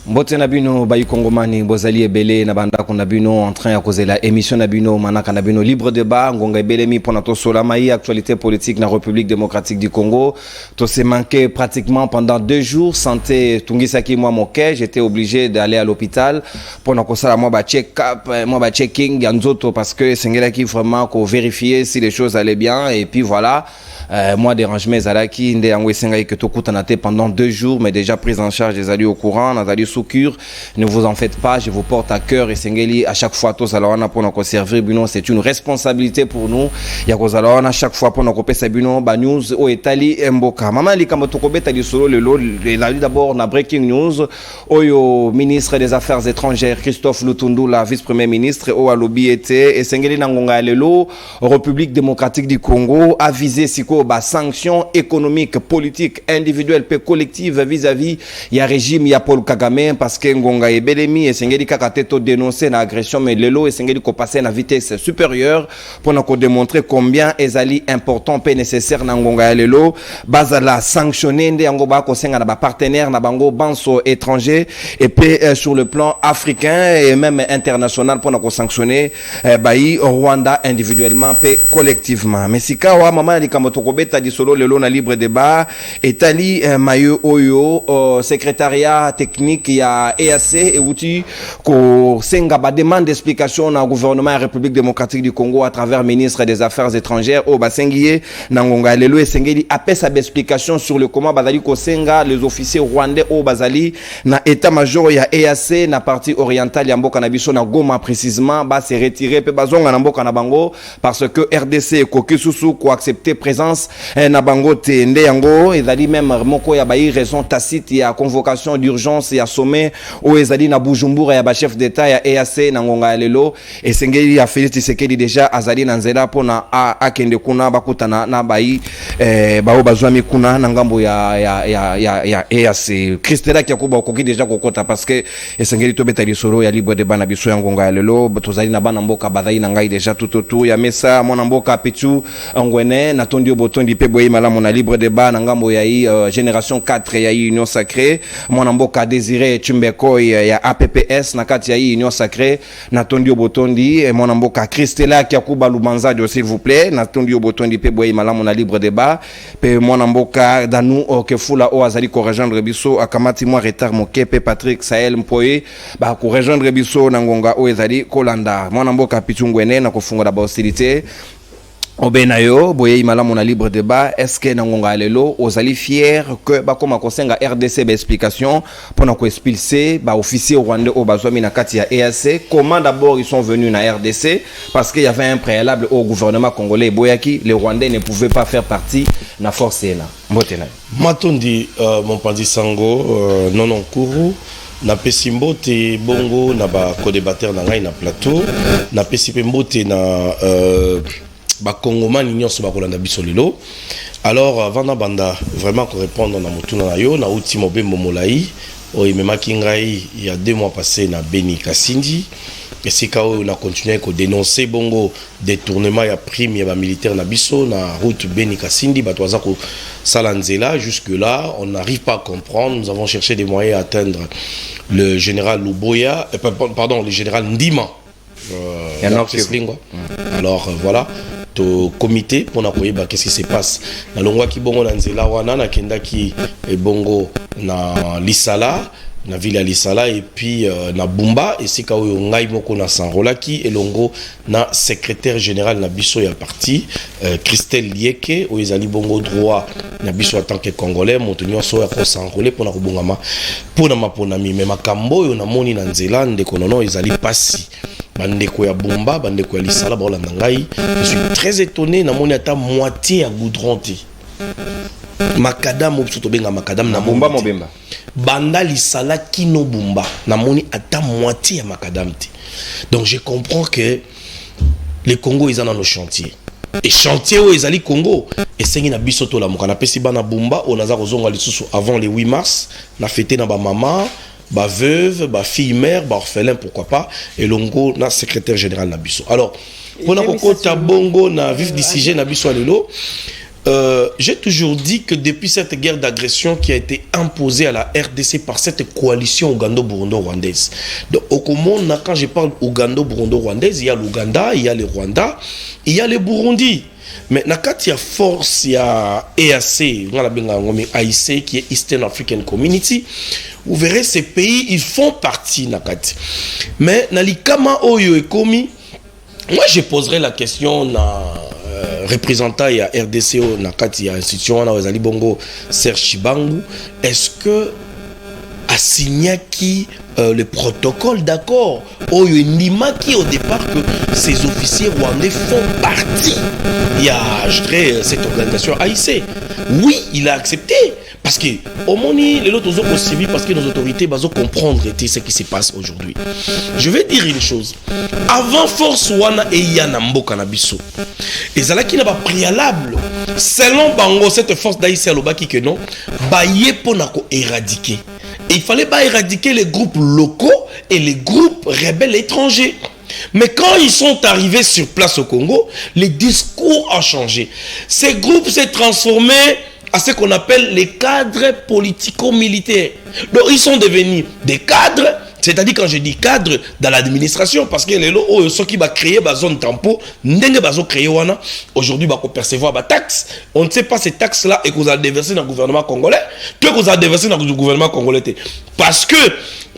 Mbote Nabino, Bayi Kongomani, Bozali Ebele, Nabanda Konabino, en train à causer la émission Nabino, Manaka Nabino, libre débat, Ngonga Ebelemi, pendant tout Solamaï, actualité politique dans la République démocratique du Congo. Tout s'est manqué pratiquement pendant 2 jours. Santé, Tungisaki, moi, mon quai, j'étais obligé d'aller à l'hôpital. Pendant que ça, moi, check-up, moi, checking, Yanzoto, parce que c'est qui vraiment qu'on vérifier si les choses allaient bien. Et puis voilà. Moi, dérangement, Zalaki, Ndé Angwesenga, que tout coûte pendant 2 jours, mais déjà prise en charge des alliés au courant, des alliés sous cure. Ne vous en faites pas, je vous porte à cœur et Sengeli, à chaque fois, tous alors on a pour nous servir, c'est une responsabilité pour nous. Il y a alors à chaque fois pour nous copier ces bureaux, news au Italie et Mboka. Maman, li comme tu copies, t'as solo le lot, d'abord na breaking news. Au ministre des Affaires étrangères Christophe Lutundu, la vice-premier ministre, au Alobi était et Sengeli Nangonga Lelo, République démocratique du Congo, a visé siko sanctions économiques, politiques, individuelles, collectives vis-à-vis il régime, il y a Paul Kagame parce que Ngonga Ebelemi et Sengeli Kakateto dénoncé l'agression mais lelo et Sengeli ko passer à vitesse supérieure pour nous démontrer combien ezali important et nécessaire na Ngonga lelo bazala sanctionner ndé ngoba ko senga na ba partenaire na bango banso étranger et puis sur le plan africain et même international pour nous sanctionner bayi Rwanda individuellement et collectivement mais si kawa maman li kamoto beta di solo lelo na libre débat etali mayo oyo secrétariat technique ya EAC et outil ko senga ba demande d'explication na gouvernement République démocratique du Congo à travers ministre des Affaires étrangères au basengié na ngonga lelo et sengeli apesa explication sur le comment bazali ko senga les officiers rwandais au bazali na état major ya EAC na partie orientale ya mboka na biso na Goma précisément ba se retirer pe bazonga na mboka na bango parce que RDC ko kisusu ko accepter présence na bango te nde yango ezali même moko ya bayi raison tacite ya convocation d'urgence ya sommet o ezali na Bujumbura ya ba chef d'état ya EAC na ngonga lelo et sengeli ya Félix Tshisekedi déjà azali na nzela pona akende kuna bakutana na bayi bao bazwami kuna na ngambo ya EAC Christela ki akuba koki déjà kokota parce que esengeli to betali soro ya libre débat na biso ya ngonga lelo tozali na bana mboka bazali na ngai déjà tout autour ya mesa mona mboka Pichu Ngwene na tondi obotondi pe boyi malamu na libre débat na ngambo ya génération 4 ya union sacrée mona mboka Désiré Chumbeko ya APPS na kati ya union sacrée na tondi obotondi mona mboka Christela ki akuba Lubanza s'il vous plaît na tondi obotondi pe boyi malamu na libre débat pe mona mboka Danu Kefula o azali ko rejoindre biso akamati moi retard moke pe Patrick Sahel Mpoye ba ko rejoindre biso na ngonga o ezali kolanda mona mboka Pichu Ngwene na kofunga ba hostilité Obenayo, boye malamu na libre débat, est-ce que Nangonga lelo ozali fier que ba koma kosenga RDC ba explication pour na ko expulser ba officier rwandais au bazwami na kati ya EAC, comment d'abord ils sont venus na RDC parce qu'il y avait un préalable au gouvernement congolais boyaki les Rwandais ne pouvaient pas faire partie na force na. Mbotena. Matondi mon pandi sango non kuru na pesi mbote bongo na ba co-débatteur na ngai na plateau na pesi pe mbote na ba Congomani nyonso ba kolanda biso lelo. Alors avant na banda vraiment ko répondre na mutuna na yo na uti mobembo molai o imemaki ngai il y a 2 mois passés na Beni Kasindi et c'est quand on a continué ko dénoncer bongo détournement ya prime ya ba militaire na biso na route Beni Kasindi ba toza ko salanzela jusque là on n'arrive pas à comprendre. Nous avons cherché des moyens à atteindre le général Luboya pardon le général Ndima alors voilà to comité pour na koyeba qu'est-ce qui se passe na longwa ki bongo na nzela wana na kenda ki bongo na Lisala na ville ya Lisala et puis na Bumba et c'est quand ngai moko na Sanrolaki et longo na secrétaire général na biso ya parti Christelle Lieke o ezali bongo droit na biso en tant que congolais montenyo so ya ko s'enrôler pour na kobongama pour na maponami mais makambo yo na moni na nzela ndeko nono ezali pasi bandeko ya Bumba bandeko ya Lisala ba olanda ngai je suis très étonné na moni ata moitié ya goudron te makadam obso to benga makadam na Bumba mobemba banda Lisala kino Bumba na moni ata moitié ya makadam te. Donc je comprends que les Congo ils sont dans nos chantiers et chantier où ils allaient Congo et c'est na biso to la mokana pesi bana Bumba on a zonga lisusu avant le 8 mars na fêté na ba maman ba veuve, ba fille mère, ba orphelin pourquoi pas et longo na secrétaire général na biso. Alors pour na kokota bongo na vif du sujet na biso lelo J'ai toujours dit que depuis cette guerre d'agression qui a été imposée à la RDC par cette coalition ougando-burundo-rwandaise. Donc, au Congo, quand je parle ougando-burundo-rwandaise, il y a l'Ouganda, il y a le Rwanda, il y a le Burundi. Mais quand il y a force, il y a EAC, AIC, qui est Eastern African Community, vous verrez, ces pays, ils font partie, Nakati. Mais, Nalikama Oyo et Komi, moi, je poserai la question représentant à RDCO Nakati, institution Wazali Bongo Serge Chibangu, est-ce que a signé le protocole d'accord Oyo Nima qui au départ que ces officiers rwandais font partie, il y a cette organisation AIC. Oui, il a accepté parce que au moni les autres ont suivi parce que nos autorités vont comprendre ce qui se passe aujourd'hui. Je vais dire une chose. Avant force wana et yana mboka na biso. Ezalaki na ba préalable selon bango cette force d'AIC alobaki que non, ba yepo na ko éradiquer. Et il fallait pas éradiquer les groupes locaux et les groupes rebelles étrangers. Mais quand ils sont arrivés sur place au Congo, le discours a changé. Ces groupes s'est transformés à ce qu'on appelle les cadres politico-militaires. Donc ils sont devenus des cadres, c'est-à-dire quand je dis cadre dans l'administration, parce que les lots, ceux qui va créer la zone tampon, aujourd'hui va percevoir la taxe. On ne sait pas ces taxes-là et que vous allez déverser dans le gouvernement congolais, que vous allez déverser dans le gouvernement congolais. Parce que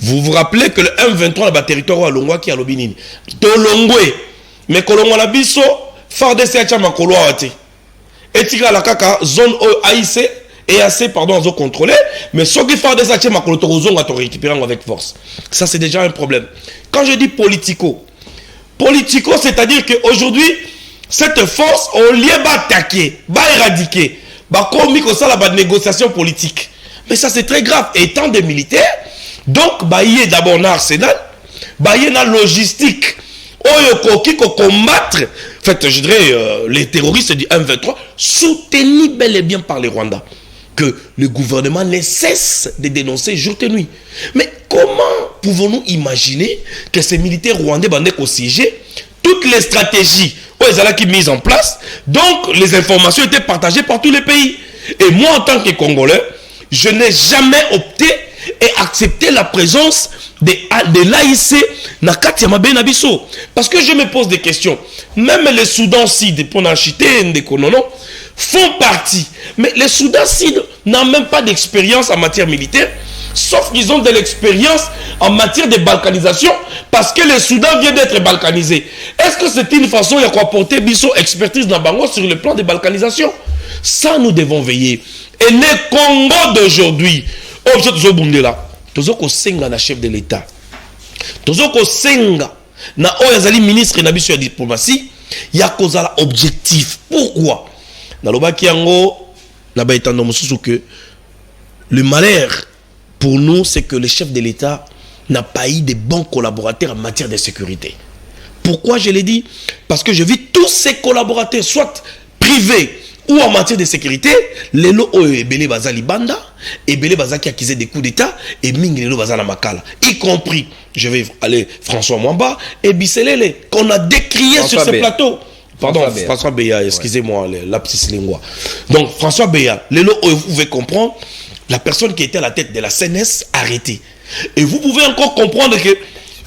vous vous rappelez que le M23 le territoire à Longwa qui a l'obinini. Tolongwe, mais Kolongwa la biso, Fardese a Makolo ate. Et tika la kaka zone AIC et AC pardon ont contrôlé, mais ceux qui font des actions makolo torozon à récupérer avec force. Ça c'est déjà un problème. Quand je dis politico, c'est-à-dire que aujourd'hui cette force au lieu d'attaquer, éradiquer, commis comme ça la négociation politique. Mais ça c'est très grave. Étant des militaires, donc y est d'abord dans l'arsenal, y est dans la logistique. Qui combattre, en fait, je dirais, les terroristes du M23, soutenus bel et bien par les Rwandais. Que le gouvernement ne cesse de dénoncer jour et nuit. Mais comment pouvons-nous imaginer que ces militaires rwandais bandent au siégé, toutes les stratégies qui mises en place, donc les informations étaient partagées par tous les pays. Et moi, en tant que Congolais, je n'ai jamais opté et accepté la présence de l'AIC na kati ya mabe na biso. Parce que je me pose des questions. Même les Soudan-Sid, font partie. Mais les Soudan-Sid n'ont même pas d'expérience en matière militaire, sauf qu'ils ont de l'expérience en matière de balkanisation, parce que le Soudan vient d'être balkanisé. Est-ce que c'est une façon de apporter biso expertise dans Bango sur le plan de balkanisation? Ça, nous devons veiller. Et le Congo d'aujourd'hui, senga na chef de l'État, senga na oyazali ministre na biso ya diplomatie, ya kozala objectif. Pourquoi? Na lobaki yango na ba etando mususu que le malheur pour nous c'est que le chef de l'État n'a pas eu de bons collaborateurs en matière de sécurité. Pourquoi je l'ai dit? Parce que je vis tous ces collaborateurs, soit privés ou en matière de sécurité, les lots ebele bazali banda, ebele bazaki accusé des coups d'état, et mingi les lots bazala makala, y compris, je vais aller François Mwamba, et Bisselele, qu'on a décrié François sur ce plateau. Pardon, François Beya, excusez-moi, lapsus lingua. Donc, François Beya, les lots, vous pouvez comprendre, la personne qui était à la tête de la CNS arrêtée. Et vous pouvez encore comprendre que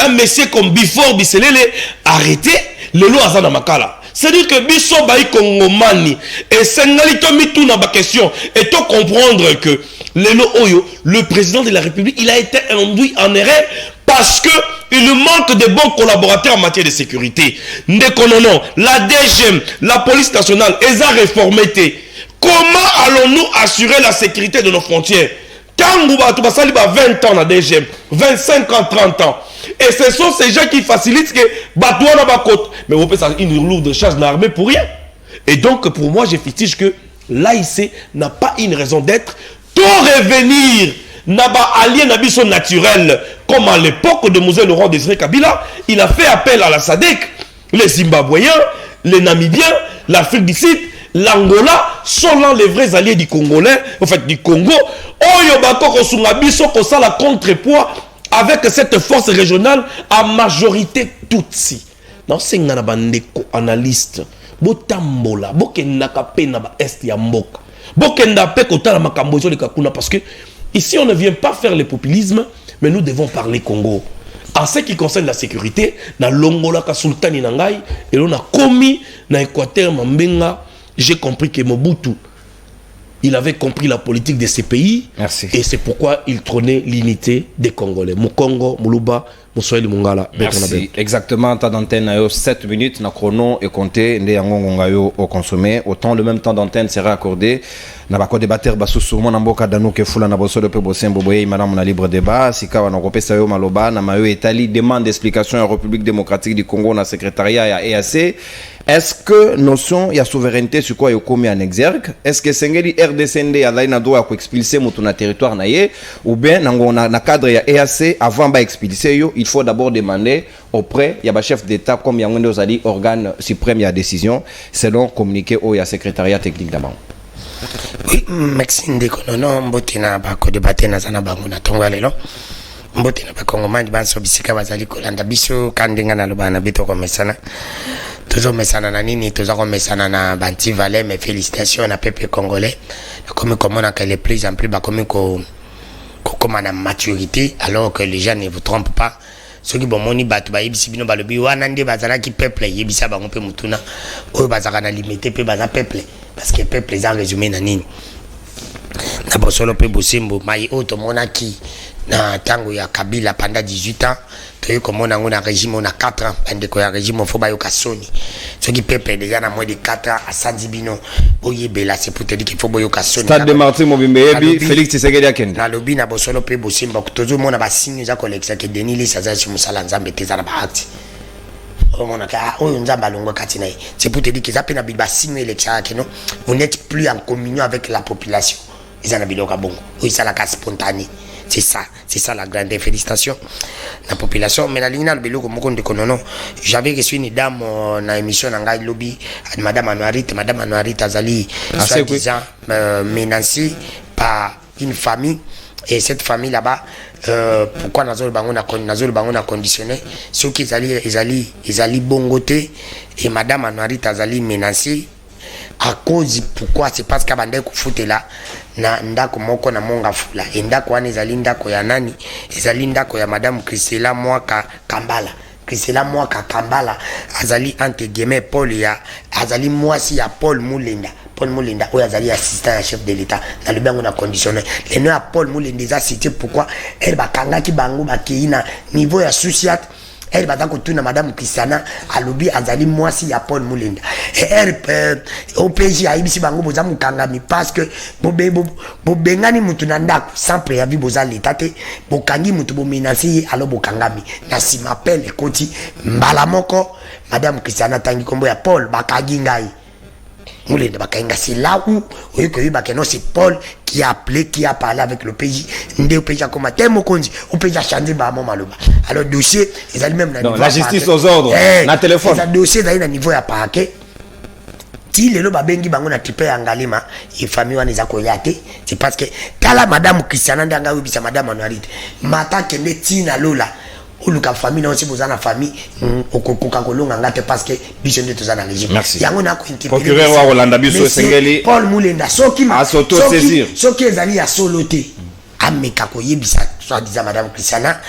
un monsieur comme Bifor Bisselele arrêté, les lots azana makala. C'est-à-dire que biso baï kongomani et sengalito mitou na ba question et to comprendre que le président de la République il a été induit en erreur parce que il manque de bons collaborateurs en matière de sécurité. Ndekonono, la DGM, la police nationale, ils ont réformé. Comment allons-nous assurer la sécurité de nos frontières? Quand vous avez 20 ans dans DGM, 25 ans, 30 ans. Et ce sont ces gens qui facilitent que Batouana na côte. Mais vous pouvez faire une lourde charge d'armée pour rien. Et donc, pour moi, je fétiche que l'AIC n'a pas une raison d'être. Tout revenir n'a pas allié n'abisso naturel. Comme à l'époque de Moselle Laurent Désiré Kabila, il a fait appel à la SADC. Les Zimbabwéens, les Namibiens, l'Afrique du Sud, l'Angola sont là les vrais alliés du Congolais, en fait du Congo. Oyo bako sungabiso ko ça la contrepoids avec cette force régionale à majorité Tutsi. Non, c'est un analyste. botambola bokendaka pe na ba est ya mboka bokenda pe kotala makambo zo le kakuna parce que ici on ne vient pas faire le populisme mais nous devons parler Congo. En ce qui concerne la sécurité, na longola ka sultani na ngai et on a commis na Équateur Mambenga, j'ai compris que Mobutu il avait compris la politique de ces pays. Merci. Et c'est pourquoi il trônait l'unité des Congolais. Mukongo, Muluba, Moussoïli Mungala. Merci. Exactement, ta d'antenne a 7 minutes, na chrono est compté, nde yango au consommé. Autant le même temps d'antenne sera accordé. Na bako débatteur basusu mo na mboka danu ke fula na bosolo pe bosembo boye madame na libre débat sika wana kopesa yo maloba na mayo etali demande d'explication à République démocratique du Congo na secrétariat ya EAC. Est-ce que notion ya souveraineté sur quoi yo komi en exergue? Est-ce que sengeli RDCND ala ina droit ko expulser mutu na territoire na ye ou bien na cadre ya EAC avant ba expulser yo il faut d'abord demander auprès ya ba chef d'état comme ya ngendo zali organe suprême ya décision selon communiqué au ya secrétariat technique d'abord. Oui, Maxime Dekonono, Mbotina bako débatté na zana bango na tonga lelo. Mbotina bako ngomandi banso bisika bazali kolanda biso kandenga na lobana bito komesana. Toujours mesana na nini, toujours komesana na banti valais, mais félicitations na peuple congolais. Comme on a que les plus en plus ba comme comme na maturité alors que les gens ne vous trompent pas. Ceux qui bomoni batu ba yebisi bino balobi wana nde bazala ki peuple yebisa bango pe mutuna oyo bazaka na limité pe baza peuple parce que peuple est en résumé na nini na bosolo pe bosimbo mai auto monaki na tango ya Kabila pendant 18 ans to komona ngona régime on a 4 ans ande ko ya régime faut ba yo kasoni ceux qui peuple déjà na moins de 4 ans à Sanzibino oyebela c'est pour te dire qu'il faut boyo kasoni Stade de Martin Mobimbe yebi Félix Tshisekedi akende na lobi na bosolo pe bosimbo tozo mona ba signe za collection que Denis Lisaza sur musala nzambe teza na ba acte on a ka oyo nzamba longo kati na c'est pour te dire que ça pe na biba signe élection que non vous n'êtes plus en communion avec la population ils en a biloka bongo oui ça la casse spontanée. C'est ça la grande félicitation la population. Mais la ligne na biloko moko de konono j'avais reçu une dame na émission na ngai lobby madame Anuarit azali soi-disant menacée par une famille et cette famille là-bas pourquoi nazol bango na conditionné ceux qui ezali bongoté et madame Anuarit azali menacée à cause pourquoi c'est parce que bande ko futela na ndako moko na monga fula ndako wana ezali ndako ya nani ezali ndako ya madame Christela Mwaka Kambala azali entre guillemets Paul ya azali mwasi ya Paul Mulenda oyo azali assistant à chef de l'état na le bango na conditionné le nom ya Paul Mulenda za cité pourquoi elle bakangaki bango bakei na niveau ya souciat elle va tuna madame Christiana alobi azali mwasi ya Paul Mulenda et elle OPJ aibisi bango boza mukangami parce que bobengani mutu na ndako sans préavis boza l'état te bokangi mutu bomenasi alo bokangami na si m'appelle ekoti mbala moko madame Christiana tangi kombo ya Paul bakagi ngai Mulenda bakainga c'est là où non c'est Paul qui a appelé, qui a parlé avec le pays. Ndé au pays a commenté mon conduit, au pays a changé bah mon maloba. Alors dossier, ils allaient même la justice aux ordres, na téléphone. Le dossier d'ailleurs na niveau à parquet. Si le loba bengi bango na tripe angalima, et famille wana za koyate, c'est parce que kala madame Christiana ndanga ubisa madame Anuarit. Mata kende tina lola. Uluka famille na aussi bozana famille okokoka kolonga ngate parce que biso nde tozana régime yango na ko interpeller procureur wa Rolanda biso sengeli Paul Mulenda soki ezali ya soloté ameka ko yebisa soit disant madame Christiana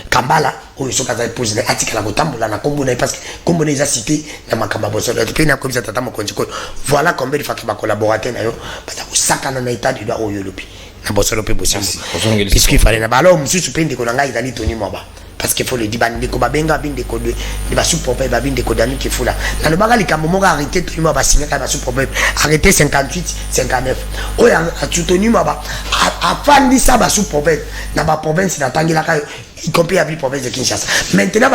Kambala oyo soka za pose na article la kotambola na kombo na parce que kombo na cité na makamba bosolo et puis na komisa tata mokonzi ko voilà combien de fois ba collaborateur na yo parce que sakana na état du droit oyo lopi na bosolo pe bosimbo puisqu'il fallait na balo mususu pende ko nanga izali toni moba parce qu'il faut le dire bande ko babenga binde ko de ba sous-prophète ba binde ko dami ki fula na le bagali kambo mo arrêter toni moba signer ka ba sous-prophète arrêter 58 59 oya toni moba afandi sa ba sous-prophète na ba province na tangila ka y compris avec la province de Kinshasa. Maintenant,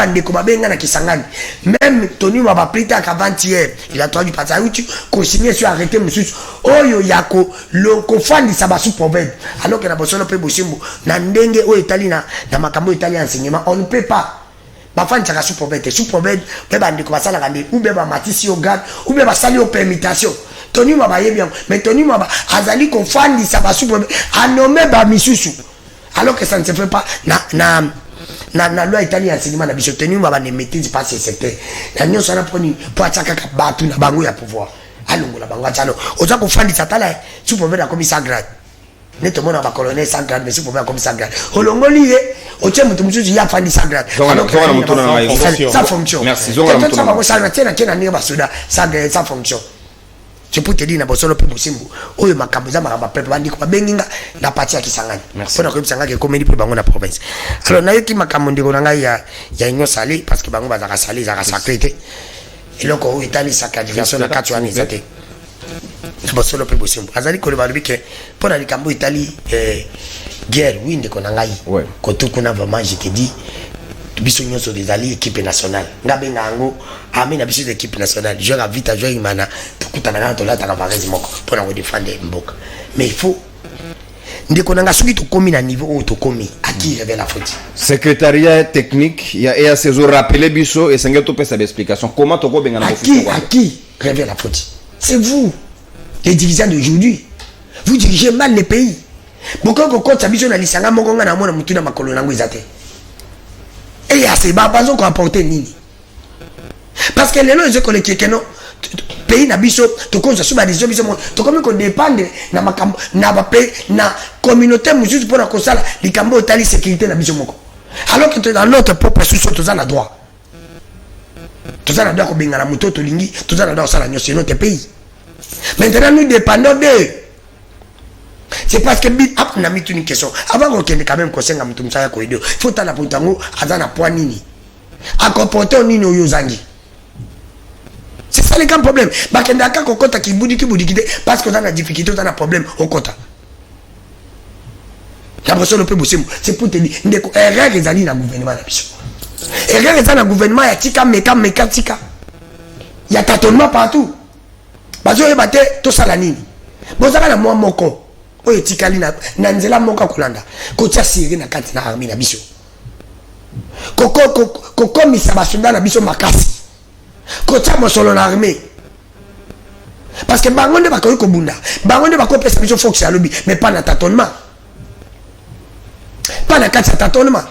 même Tony m'a pris qu'avant-hier, il a traduit par ça, tu continues sur arrêter monsieur. Oyo yako, le confond de Sabassou province. Alors que la personne peut bosser, Nandenge ou italien, dans ma camo italien enseignement, on ne peut pas. Ma femme t'a sous-prophète, sous-prophète, bébé, comme ça, la gambie, ou bébé, matisse au garde, ou bébé, salut aux permutations. Tony m'a bien, mais Tony m'a azali confond de Sabassou province, a nommé Bamisusu. Alors que ça ne se fait pas, na loi itali enseignement na biso tenu ba ne maîtrise pas ce secteur na nyo sana poni po ataka ka batu na bango ya pouvoir alongo la bango atalo oza ko fandi satala tu peux faire comme ça grade neto mona ba colonel ça grade mais tu peux faire comme ça grade olongoli ye oche mutu mutu ya fandi ça grade ça fonction merci zonga mutu na ba sana tena ni ba soda ça grade ça fonction je peux te dire na bosolo pe bosimbu oyo makambo za makamba pe bandi ko benginga na parti ya Kisangani pona ko bisanga ke komedi pe bango na province alors na yoki makambo ndiko na ngai ya inyo sali parce que bango bazaka sali za sacré eloko oyo itali sacralisation na katu ani zate na bosolo pe bosimbu azali ko le balubike pona likambo itali guerre oui ndiko na ngai ko tukuna vraiment je te dis biso nyonso des alliés équipe nationale ngabenga ngo amina biso d'équipe nationale joueur à vite joueur imana tukutana na to la ta varese moko pour na défendre mboka mais il faut ndeko nanga soki to komi na niveau où to komi à qui révèle la faute secrétariat technique ya EAC zo rappeler biso et senga to pesa explication comment to ko benga na à qui révèle la faute c'est vous les dirigeants d'aujourd'hui vous dirigez mal les pays boko ko kota biso na lisanga moko nga na mona mutuna makolo nango izate et à ces babas ont apporté nini parce que les gens ils ont que non pays na biso to konza suba des biso to comme qu'on dépendre na makambo na ba pays na communauté mususu pour ko sala likambo tali sécurité na biso moko alors que dans notre propre sous to za na droit ko benga na muto to lingi to za na droit sala nyoso notre pays maintenant nous dépendons d'eux. C'est parce que bit up na mitu une question avant qu'on ait quand même conseil à mutu msaya ko idio faut tala pontango azana point nini a comporter nini oyozangi c'est ça le grand problème bakenda ka kokota kibudi parce que on a difficulté on a problème au kota la personne ne peut bosser c'est pour te dire ndeko erreur ezali na gouvernement na biso erreur ezali na gouvernement ya tika meka tika ya tâtonnement partout bazo yebate to sala nini bozaka na moi moko oyo tikali na nzela moka kolanda kotia siri na kati na armée na biso koko misa basoda na biso makasi kotia mosolo na armée parce que bango nde bakoki kobunda bango nde bakopesa biso fox ya lobi mais pas na tâtonnement pas na kati ya tâtonnement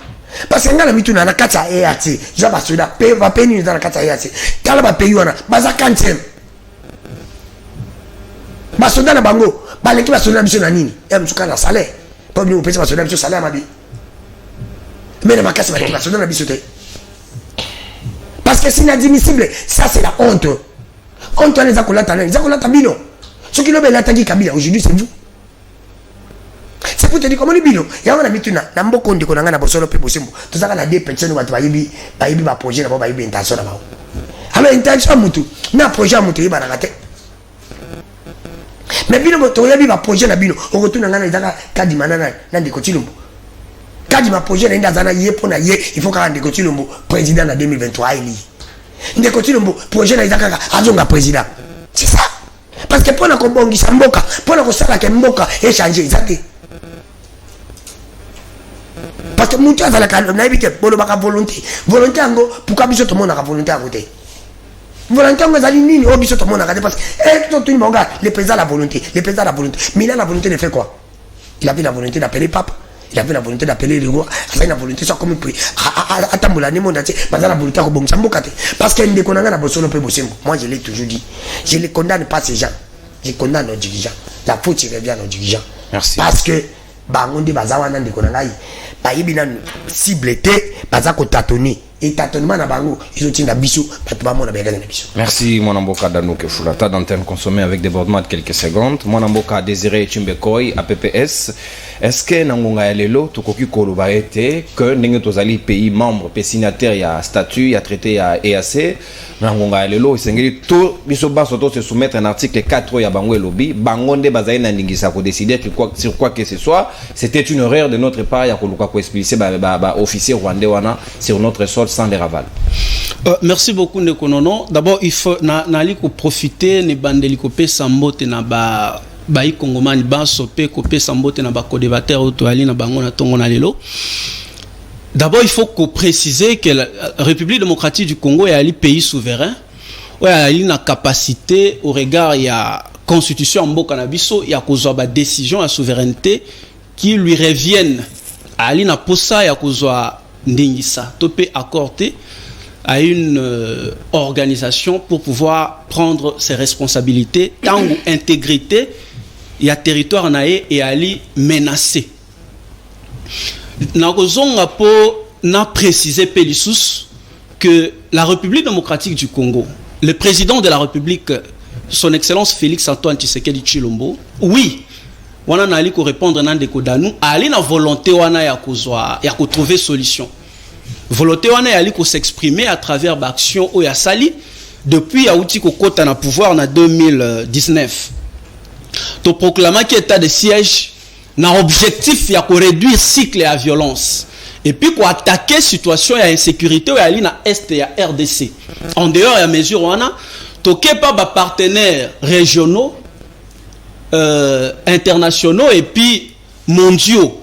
parce que nga na mituna na kati ya EAC ja basoda pe bapeni na kati ya EAC tala bapeyi wana baza kantième basoda na bango baleki basoda biso na nini msuka na salaire pas bien opesa basoda biso salaire mabi mais na makasi baleki basoda na biso te parce que c'est inadmissible ça c'est la honte on les a kolata bino ce qui le bel attaqué Kabila aujourd'hui c'est vous c'est pour te dire comment les bino ya wana mituna na mboko ndiko na ngana bosolo pe bosembo tozaka na des personnes watu bayibi ba projet na ba bayibi intention na ba alors intention mutu na projet mutu yiba na kate mais bino moto yabi ba projet na bino o retourna ngana izaka kadi manana na ndiko Chilombo kadi ma projet na inda zana ye pona ye il faut ka ndiko Chilombo président na 2023 ili ndiko Chilombo projet na izaka azonga président c'est ça parce que pona ko bongisa mboka pona ko sala ke mboka e changer izate parce que mutu azala ka na ibike bolo baka volonté ngo pourquoi biso to mona ka volonté à côté volonté ngo zali nini o biso to mona ka parce que tout le monde le président la volonté mais il a la volonté de faire quoi il avait la volonté d'appeler pape il avait la volonté d'appeler le roi il avait la volonté ça comme puis atambola ne monde entier parce la volonté ko bongisa mboka te parce que ndeko na ngana bosolo pe bosembo moi je l'ai toujours dit je les condamne pas ces gens je condamne nos dirigeants la faute revient aux dirigeants merci parce que bangonde bazawana ndeko na ngai bayibi na cible te bazako tâtonner et tâtonnement na bango ils ont tinda biso bato ba mona begana na biso. Merci mon amboka Danuke Fulata d'antenne consommée avec débordement de quelques secondes. Mon amboka Désiré Chimbekoi à PPS. Est-ce que nangonga ya lelo tokoki koloba ete que ndenge tozali pays membre pe signataire ya statut ya traité ya EAC nangonga ya lelo isengeli to biso baso to se soumettre un article 4 ya bango elobi bangonde bazali na ndingisa ko décider sur quoi que ce soit c'était une erreur de notre part ya koluka ko expulser ba officier rwandais wana sur notre sol sans les ravals. Merci beaucoup Ndeko Nono. D'abord il faut nali ko profiter ne bandeli ko pesa mbote na ba bayi kongomani baso pe ko pesa mbote na ba co-débatteur auto ali na bango na tongo na lelo. D'abord il faut qu'on préciser que la République démocratique du Congo est un pays souverain. Ouais, il a une capacité au regard il y a constitution mboka na biso, il y a kozwa ba décision à souveraineté qui lui reviennent. Ali na posa ya kozwa ndingisa to pe accordé à une organisation pour pouvoir prendre ses responsabilités tant ou intégrité il y a territoire naé et ali menacé na kozonga po na préciser pelissus que la République démocratique du Congo, le président de la République, son Excellence Félix Antoine Tshisekedi Tshilombo, oui, wana na ali ko répondre na ndeko danu, ali na volonté wana ya kozwa ya ko trouver solution. Volonté wana ya ali ko s'exprimer à travers l'action o ya sali depuis ya outi ko kota na pouvoir na 2019. To proclamer qui état de siège na objectif ya ko réduire cycle à violence. Et puis pour attaquer situation et insécurité à na est et à RDC. En dehors de mesure on a toqué par des partenaires régionaux, internationaux et puis mondiaux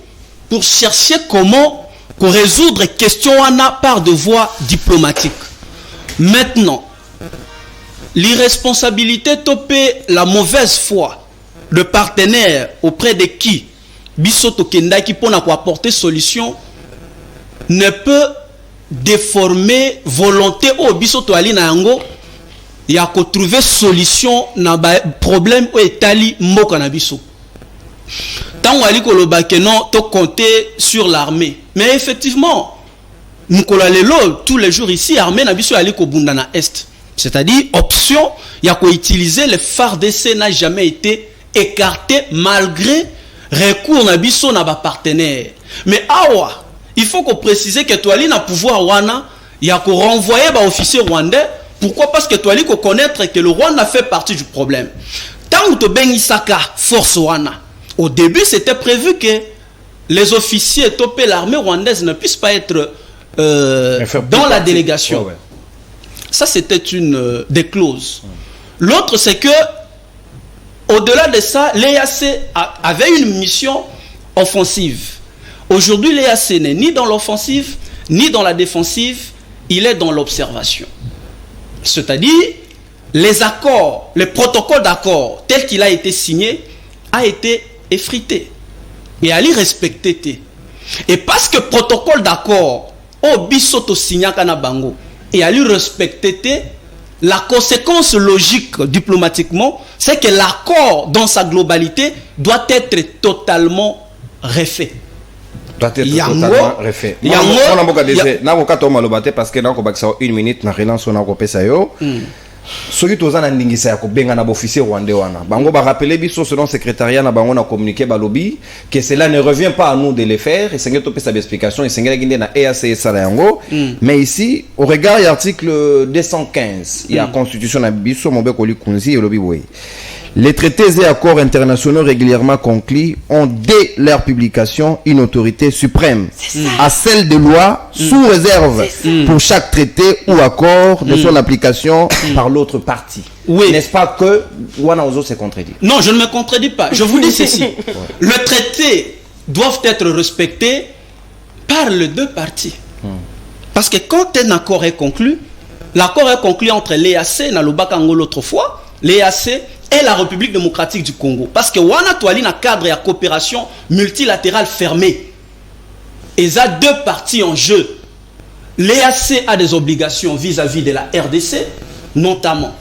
pour chercher comment résoudre les questions on a par de voie diplomatique. Maintenant, l'irresponsabilité topé la mauvaise foi de partenaires auprès de qui Bisoto Kenda qui pour apporter solution ne peut déformer volonté au bisoto ali na yango ya ko trouver solution na problème o etali mboka na biso tant ali ko lobake non to compter sur l'armée mais effectivement mukola lelo tous les jours ici armée na biso ali ko bunda na est c'est-à-dire option ya ko utiliser le FARDC n'a jamais été écarté malgré recours na biso na ba partenaire mais awa il faut qu'on précise que Toali n'a pouvoir wana, il y a qu'on renvoyer les officiers rwandais. Pourquoi? Parce que Toali qu'on connaître que le Rwanda fait partie du problème. Tant que Ben Isaka force wana, au début c'était prévu que les officiers topés l'armée rwandaise ne puissent pas être dans la délégation. Ouais. Ça c'était une des clauses. L'autre c'est que au-delà de ça, l'EAC avait une mission offensive. Aujourd'hui, l'EAC n'est ni dans l'offensive, ni dans la défensive, il est dans l'observation. C'est-à-dire, les accords, le protocole d'accord tel qu'il a été signé, a été effrité. Et à l'y respecter. Et parce que le protocole d'accord, au bisoto signa kana bango, et à l'y respecter, la conséquence logique diplomatiquement, c'est que l'accord dans sa globalité doit être totalement refait. Doit être totalement refait. Parce que dans une minute, na relance on a coupé ça yo. Soki tozana ndingisa ya kobenga na officier rwandais wana. Bango ba rappeler biso selon secrétariat na bango na communiqué ba lobby que cela ne revient pas à nous de le faire et c'est topé sa explication et c'est ngende na EAC sala yango. Mais ici au regard de l'article 215, il y a constitution na biso mobeko likunzi et lobby boy. Les traités et accords internationaux régulièrement conclus ont dès leur publication une autorité suprême à celle de loi sous réserve pour chaque traité ou accord de son application par l'autre partie. Oui. N'est-ce pas que Wanaozo se contredit? Non, je ne me contredis pas. Je vous dis ceci. Le traité doit être respecté par les deux parties. Parce que quand un accord est conclu, l'accord est conclu entre l'EAC, Nalobakango l'autre fois, l'EAC et la République démocratique du Congo. Parce que Wana Toali na cadre et coopération multilatérale fermée. Et il y a deux parties en jeu. L'EAC a des obligations vis-à-vis de la RDC, notamment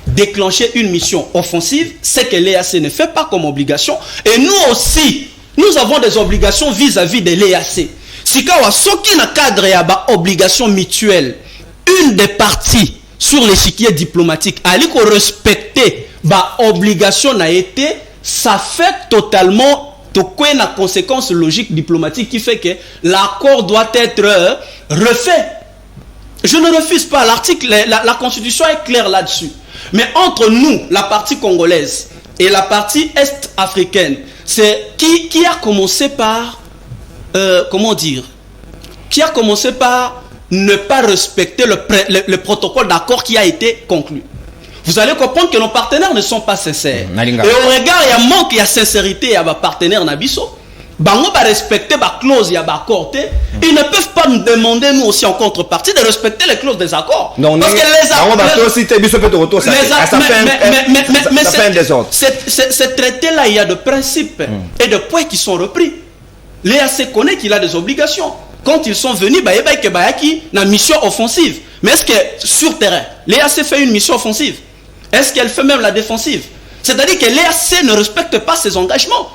déclencher une mission offensive, ce que l'EAC ne fait pas comme obligation. Et nous aussi, nous avons des obligations vis-à-vis de l'EAC. Si kawa soki na cadre et obligation mutuelle, une des parties sur l'échiquier diplomatique, ali ko respecter ba obligation n'a été, ça fait totalement une conséquence logique diplomatique qui fait que l'accord doit être refait. Je ne refuse pas l'article, la constitution est claire là-dessus. Mais entre nous, la partie congolaise et la partie est-africaine, c'est qui a commencé par comment dire, qui a commencé par ne pas respecter le protocole d'accord qui a été conclu. Vous allez comprendre que nos partenaires ne sont pas sincères. Et au regard, il y a manque, il y a sincérité, il y a des partenaires nabiso. Bango va respecter la clause, il y a des accords. Ils ne peuvent pas nous demander, nous aussi en contrepartie, de respecter les clauses des accords. Non, parce que les accords. Ce traité-là, il y a des principes et des points qui sont repris. l'EAC connaît qu'il a des obligations. Quand ils sont venus, na mission offensive. Mais est-ce que sur terrain, l'EAC fait une mission offensive? Est-ce qu'elle fait même la défensive? C'est-à-dire que l'EAC ne respecte pas ses engagements.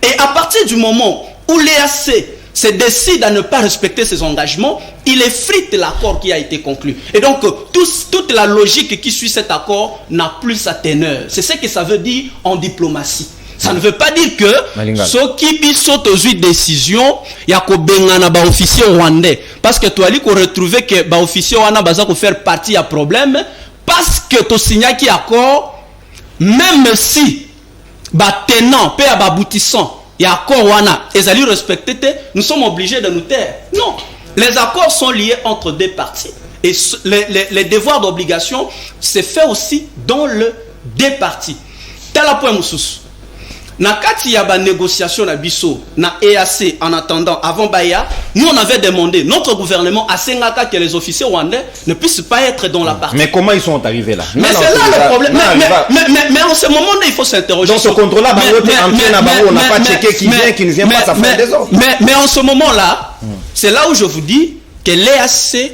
Et à partir du moment où l'EAC se décide à ne pas respecter ses engagements, il effrite l'accord qui a été conclu. Et donc, toute la logique qui suit cet accord n'a plus sa teneur. C'est ce que ça veut dire en diplomatie. Ça ne veut pas dire que ceux qui sont aux décision, il y a un officier rwandais. Parce que tu as dit qu'on retrouvait que l'officier rwandais va faire partie à problème. Parce que tu signes qui accord, même si tenant, peu aboutissant, il y a accord wana, et ça lui respecter, nous sommes obligés de nous taire. Non. Les accords sont liés entre deux parties. Et les devoirs d'obligation, c'est fait aussi dans le deux parties. Tel point Moussous. Na kati ya ba négociation na biso na EAC en attendant avant Baya, nous on avait demandé notre gouvernement à Sengaka que les officiers rwandais ne puissent pas être dans la partie. Mais comment ils sont arrivés là? Mais c'est là le problème. Mais en ce moment-là, il faut s'interroger. Donc ce contrôle-là, on n'a pas checké qui vient, qui ne vient pas, ça fait des autres. Mais en ce moment-là, c'est là où je vous dis que l'EAC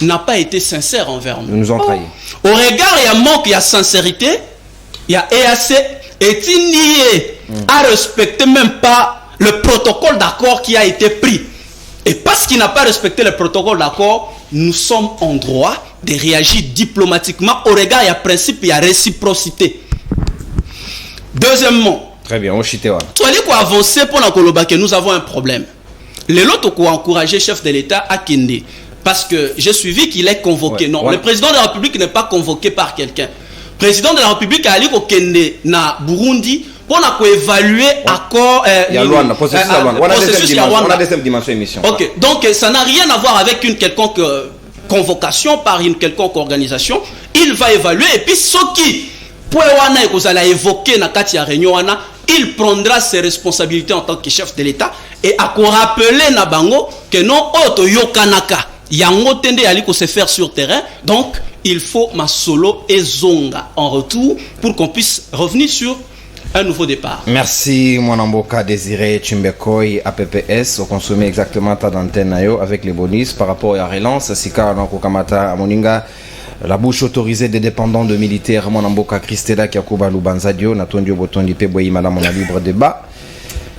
n'a pas été sincère envers nous. Ils nous ont trahis. Au regard, il y a manque, il y a sincérité, il y a EAC est-il nié à respecter même pas le protocole d'accord qui a été pris. Et parce qu'il n'a pas respecté le protocole d'accord, nous sommes en droit de réagir diplomatiquement au regard, il y a principe, il y a réciprocité. Deuxièmement, très bien, on chite. Tu as dit qu'on avance pour la Koloba que nous avons un problème. Les autres qui ont encouragé le chef de l'État à Kende, parce que j'ai suivi qu'il est convoqué. Ouais, non, ouais. Le président de la République n'est pas convoqué par quelqu'un. Le président de la République a dit qu'il na Burundi pour évaluer accord. Il y a Luanda, processus à Luanda. On a deuxième dimension émission. Ok, donc ça n'a rien à voir avec une quelconque convocation par une quelconque organisation. Il va évaluer et puis ce qui pour évoquer na kati ya réunion wana, il prendra ses responsabilités en tant que chef de l'État et à rappeler na bango que non auto yokanaka yango tende ali ko se faire sur terrain. Donc il faut ma solo et zonga en retour pour qu'on puisse revenir sur un nouveau départ. Merci Mwanamboka Désiré Chimbekoi APPS au consommer exactement ta d'antenne avec les bonus par rapport à relance Sika Nako Kamata Moninga. La bouche autorisée des dépendants de militaires Mwanamboka Christela Kiakuba Lubanzadio Natondio Botondi Peboyi Madame on a libre débat.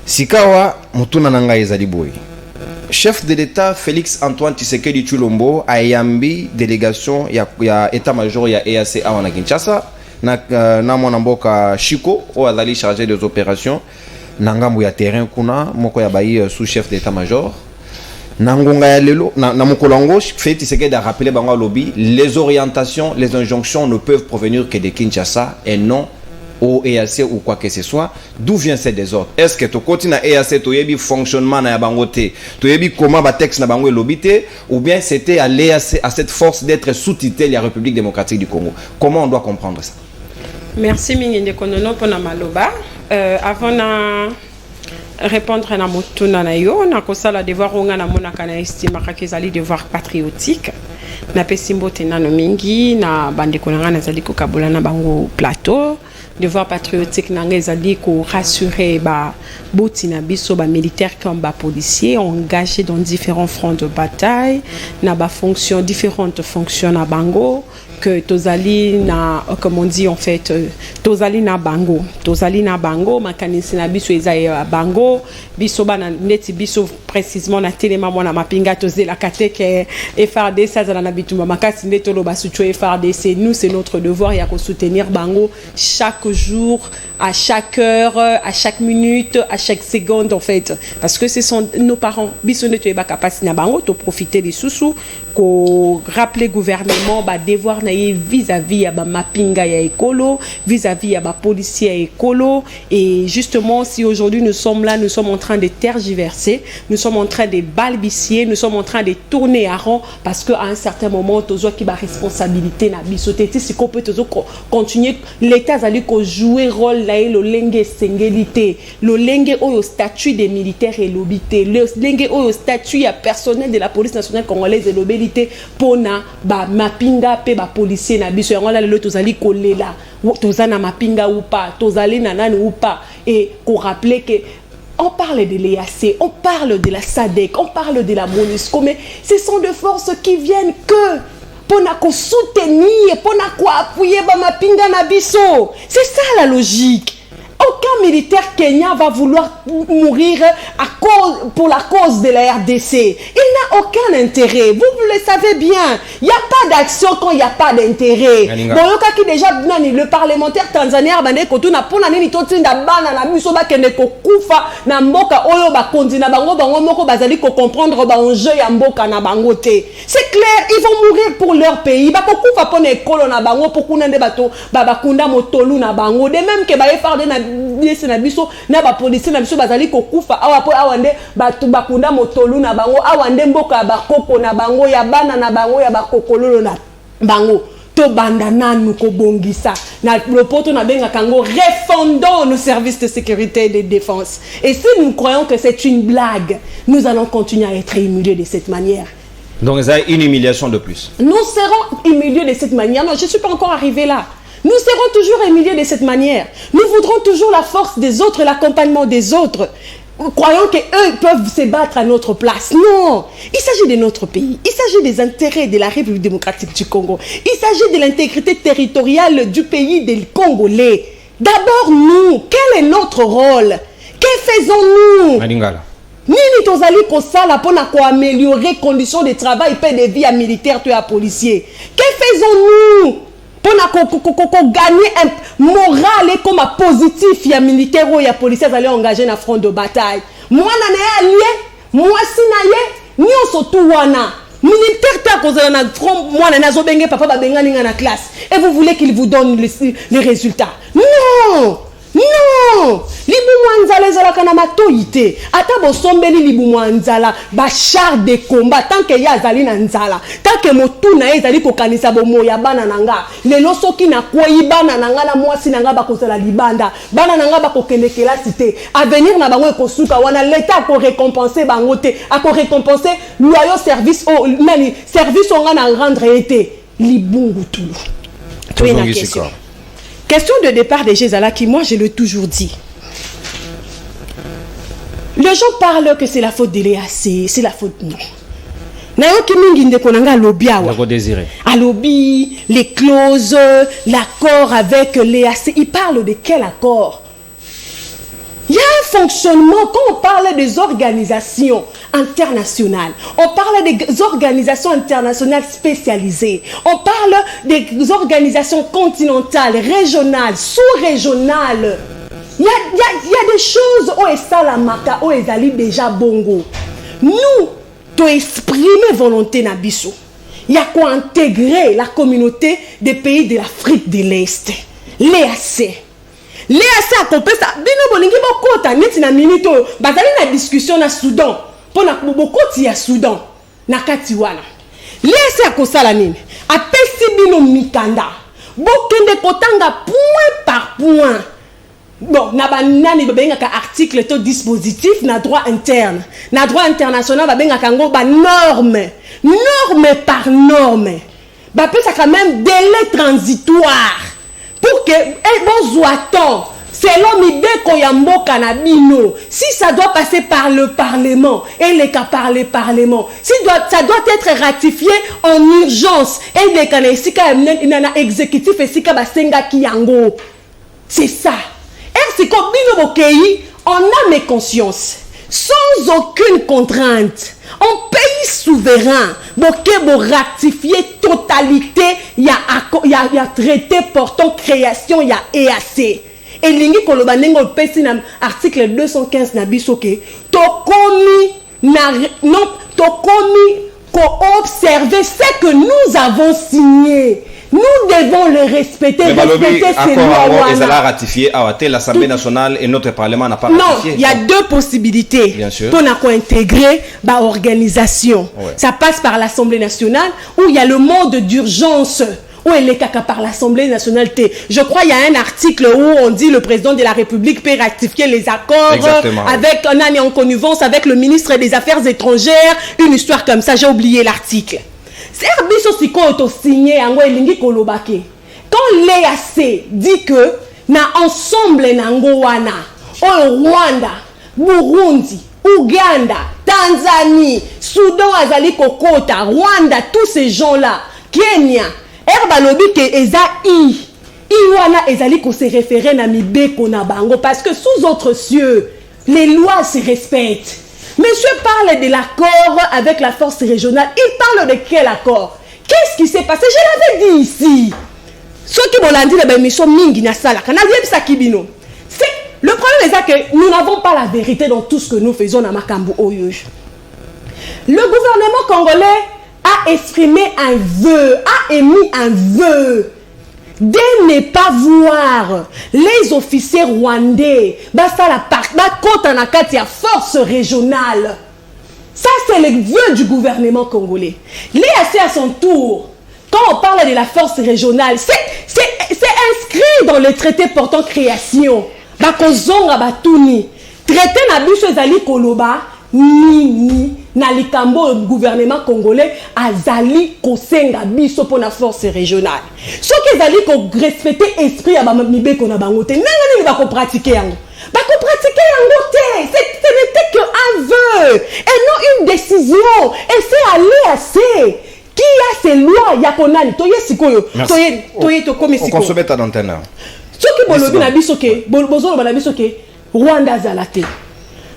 Sikawa Mutuna Nanga Ezaliboyi. Chef de l'État Félix Antoine Tshisekedi Tshilombo a yambi délégation ya état-major ya EAC à Kinshasa na Mwanamboka Chiko o azali chargé des opérations na ngambo ya terrain kuna moko ya bayi sous-chef d'état-major na ngonga ya lelo na mokolango Félix Tshisekedi a rappelé bango lobby les orientations les injonctions ne peuvent provenir que de Kinshasa et non au EAC ou quoi que ce soit. D'où vient ce désordre? Est-ce que tu continues à EAC, tu as fonctionnement na bangote, tu as comment ba texte na bango lobité, ou bien c'était à l'EAC à cette force d'être sous tutelle la République démocratique du Congo? Comment on doit comprendre ça? Merci Mingende Konono pour na maloba. Avant na répondre na motuna na yo na kosala devoir onga na mona kana estima ka kezali devoir patriotique. Na pesimbo tenano mingi na bande konanga na zali ko kabola na bango plateau. Devoir patriotique n'engage ko rassurer ba botina biso ba militaires comme ba policiers engagés dans différents fronts de bataille na ba fonctions différentes fonctions na bango que tozali na comme on dit en fait tozali na bango makanisi na biso eza bango biso bana neti biso précisément na téléma mona mapinga tozela kateke FRDC ça na bituma makasi ndeto lo basucho FRDC nous c'est notre devoir ya ko soutenir bango chaque jour à chaque heure à chaque minute à chaque seconde en fait parce que ce sont nos parents biso ndeto ba capacité na bango to profiter des sous ko rappeler gouvernement ba devoir vis-à-vis à ba mapinga ya écolo, vis-à-vis à ba policier écolo et justement si aujourd'hui nous sommes là, nous sommes en train de tergiverser, nous sommes en train de balbutier, nous sommes en train de tourner à rond parce que à un certain moment tozo qui ba responsabilité na bisoteti si qu'on peut tozo continuer l'état zali ko jouer rôle là le lenge sengélité, le lenge au statut des militaires et l'obité, le lenge au statut à personnel de la police nationale congolaise et l'obélité pona ba mapinga pe ba policier na biso yango la lelo tozali kolela tozana mapinga ou pas tozali na nani ou pas et qu'on rappeler que On parle de l'EAC, on parle de la SADC, on parle de la MONUSCO, mais ce sont des forces qui viennent que pour nous soutenir, pour nous appuyer, c'est ça la logique. Aucun militaire kenyan va vouloir mourir pour la cause de la RDC. Il n'a aucun intérêt. Vous le savez bien. Il n'y a pas d'action quand il n'y a pas d'intérêt. Bon, déjà, le parlementaire tanzanien a dit que tout n'a pas nani toti na bana na biso ba kende ko kufa na mboka oyo ba kondina bango moko bazali ko comprendre ba enjeu ya mboka na bango te. C'est clair, ils vont mourir pour leur pays. Ba ko kufa pona ekolo na bango pour kunande bato ba bakunda motolu na bango. De même que ba efarde na biso na biso na ba policier na biso bazali ko kufa awa po awande bato bakunda motolu na bango awande mboka ba koko na bango ya bana na bango ya ba kokololo na bango. To bandana nous ko bongisa na le poto na benga kango refondons nos services de sécurité et de défense. Et si nous croyons que c'est une blague, nous allons continuer à être humiliés de cette manière. Donc ça une humiliation de plus. Nous serons humiliés de cette manière. Non, je ne suis pas encore arrivé là. Nous serons toujours humiliés de cette manière. Nous voudrons toujours la force des autres, l'accompagnement des autres. Croyons qu'eux peuvent se battre à notre place. Non, il s'agit de notre pays. Il s'agit des intérêts de la République démocratique du Congo. Il s'agit de l'intégrité territoriale du pays des Congolais. D'abord nous, quel est notre rôle? Que faisons-nous? Nini tozali kosala pona ko améliorer conditions de travail et de vie à militaire et à policier. Que faisons-nous pour gagner un moral et comme positif, il y a militaire ou il y a policiers aller engager dans le front de bataille. Moi, je suis allié, moi, je suis ni on surtout wana. Militaire ta cause na front, moi, je suis allié, papa, babenga ninga na classe. Et vous voulez qu'il vous donne les résultats? Non! Non! Libu mwanzala ezalaka na matoyite. Ata bosombeli libu mwanzala ba char de combat tant que ya azali na nzala. Tant que motuna ezali kokanisa bomoya bana nanga. Lelo soki na kwei bana nanga na mwasi nanga bakozala libanda. Bana nanga bakokende kelasi te. Avenir na bango ekosuka wana l'état ko récompenser bango te. Ako récompenser loyaux service au nani service on na rendre été libungu tulu. Toi na question. Question de départ des Gézala qui, moi, je l'ai toujours dit. Les gens parlent que c'est la faute de l'EAC, c'est la faute non. Nayoki mingi ndekonanga lobby awa. À lobby, les clauses, l'accord avec l'EAC. Ils parlent de quel accord? Il y a un fonctionnement, quand on parle des organisations internationales, on parle des organisations internationales spécialisées, on parle des organisations continentales, régionales, sous-régionales. Il y a des choses où Salamaka, où Ezali déjà bongo. Nous, tu exprimer volonté nabiso. Il y a quoi intégrer la communauté des pays de l'Afrique de l'Est. L'EAC. L'EAC a compris ça. Bino bolingi bokota neti na minito bazali na discussion na Soudan. Pona bokoti ya Soudan na kati wana. L'EAC a kosala nini? Apesi bino mikanda. Bokende kotanga point par point. Bon, na banani babengaka article to dispositif na droit interne. Na droit international babengaka ngo ba norme. Norme par norme. Ba pesa quand même délai transitoire. Pour que bon selon l'idée qu'on y a mboka na bino, si ça doit passer par le Parlement et les cas par le Parlement, si ça doit être ratifié en urgence et les cas ici na exécutif ici ka basenga kiyango, c'est ça. Et c'est comme bino bokei, on a mes consciences sans aucune contrainte. En pays souverain, pour ratifier totalité, il y a traité portant création, il y a EAC. Et l'ingi kolobanengo pesi na article 215 na bisoke, tokomi ko observer ce que nous avons signé. Nous devons le respecter, respecter ces lois. Ils ont ratifié à l'Assemblée nationale et notre Parlement n'a pas ratifié. Non, il y a deux possibilités. Bien sûr. Pour intégrer l'organisation. Ouais. Ça passe par l'Assemblée nationale où il y a le mode d'urgence. Où elle est caca par l'Assemblée nationale. Je crois qu'il y a un article où on dit le président de la République peut ratifier les accords. Exactement, avec un année en connivence avec le ministre des Affaires étrangères. Une histoire comme ça, j'ai oublié l'article. Quand l'EAC dit que na ensemble nango wana au Rwanda Burundi, Ouganda, Tanzanie, Soudan, Azali Kokota, Rwanda, tous ces gens-là, Kenya, Herbalobi ke eza Iwana ezali ko se référer na mibeko na bango parce que sous autres cieux, les lois se respectent. Monsieur parle de l'accord avec la force régionale. Il parle de quel accord? Qu'est-ce qui s'est passé? Je l'avais dit ici. Ceux qui m'ont dit la mission mingi na sala, kana yebisa kibino. C'est le problème est que nous n'avons pas la vérité dans tout ce que nous faisons na makambo oyo. Le gouvernement congolais a exprimé un vœu, a émis un vœu de ne pas voir les officiers rwandais basta la côte en akati à force régionale. Ça c'est le vœu du gouvernement congolais. L'EAC à son tour, quand on parle de la force régionale, c'est inscrit dans le traité portant création. Bakozonga batuni. Traité na biso ezali koloba ni na likambo gouvernement congolais azali kosenga biso pour la force régionale. Ce qui ezali ko respecter esprit ya mibeko na bango te. Nanga nini ba ko pratiquer yango. Ba ko pratiquer yango te. Ce n'était que un vœu et non une décision. Et c'est à l'EAC qui a ces lois ya konani toye sikoyo. Toye to comme sikoyo. On consomme ta antenne. Ce qui bolobi na biso ke bozolo na biso ke Rwanda zalate.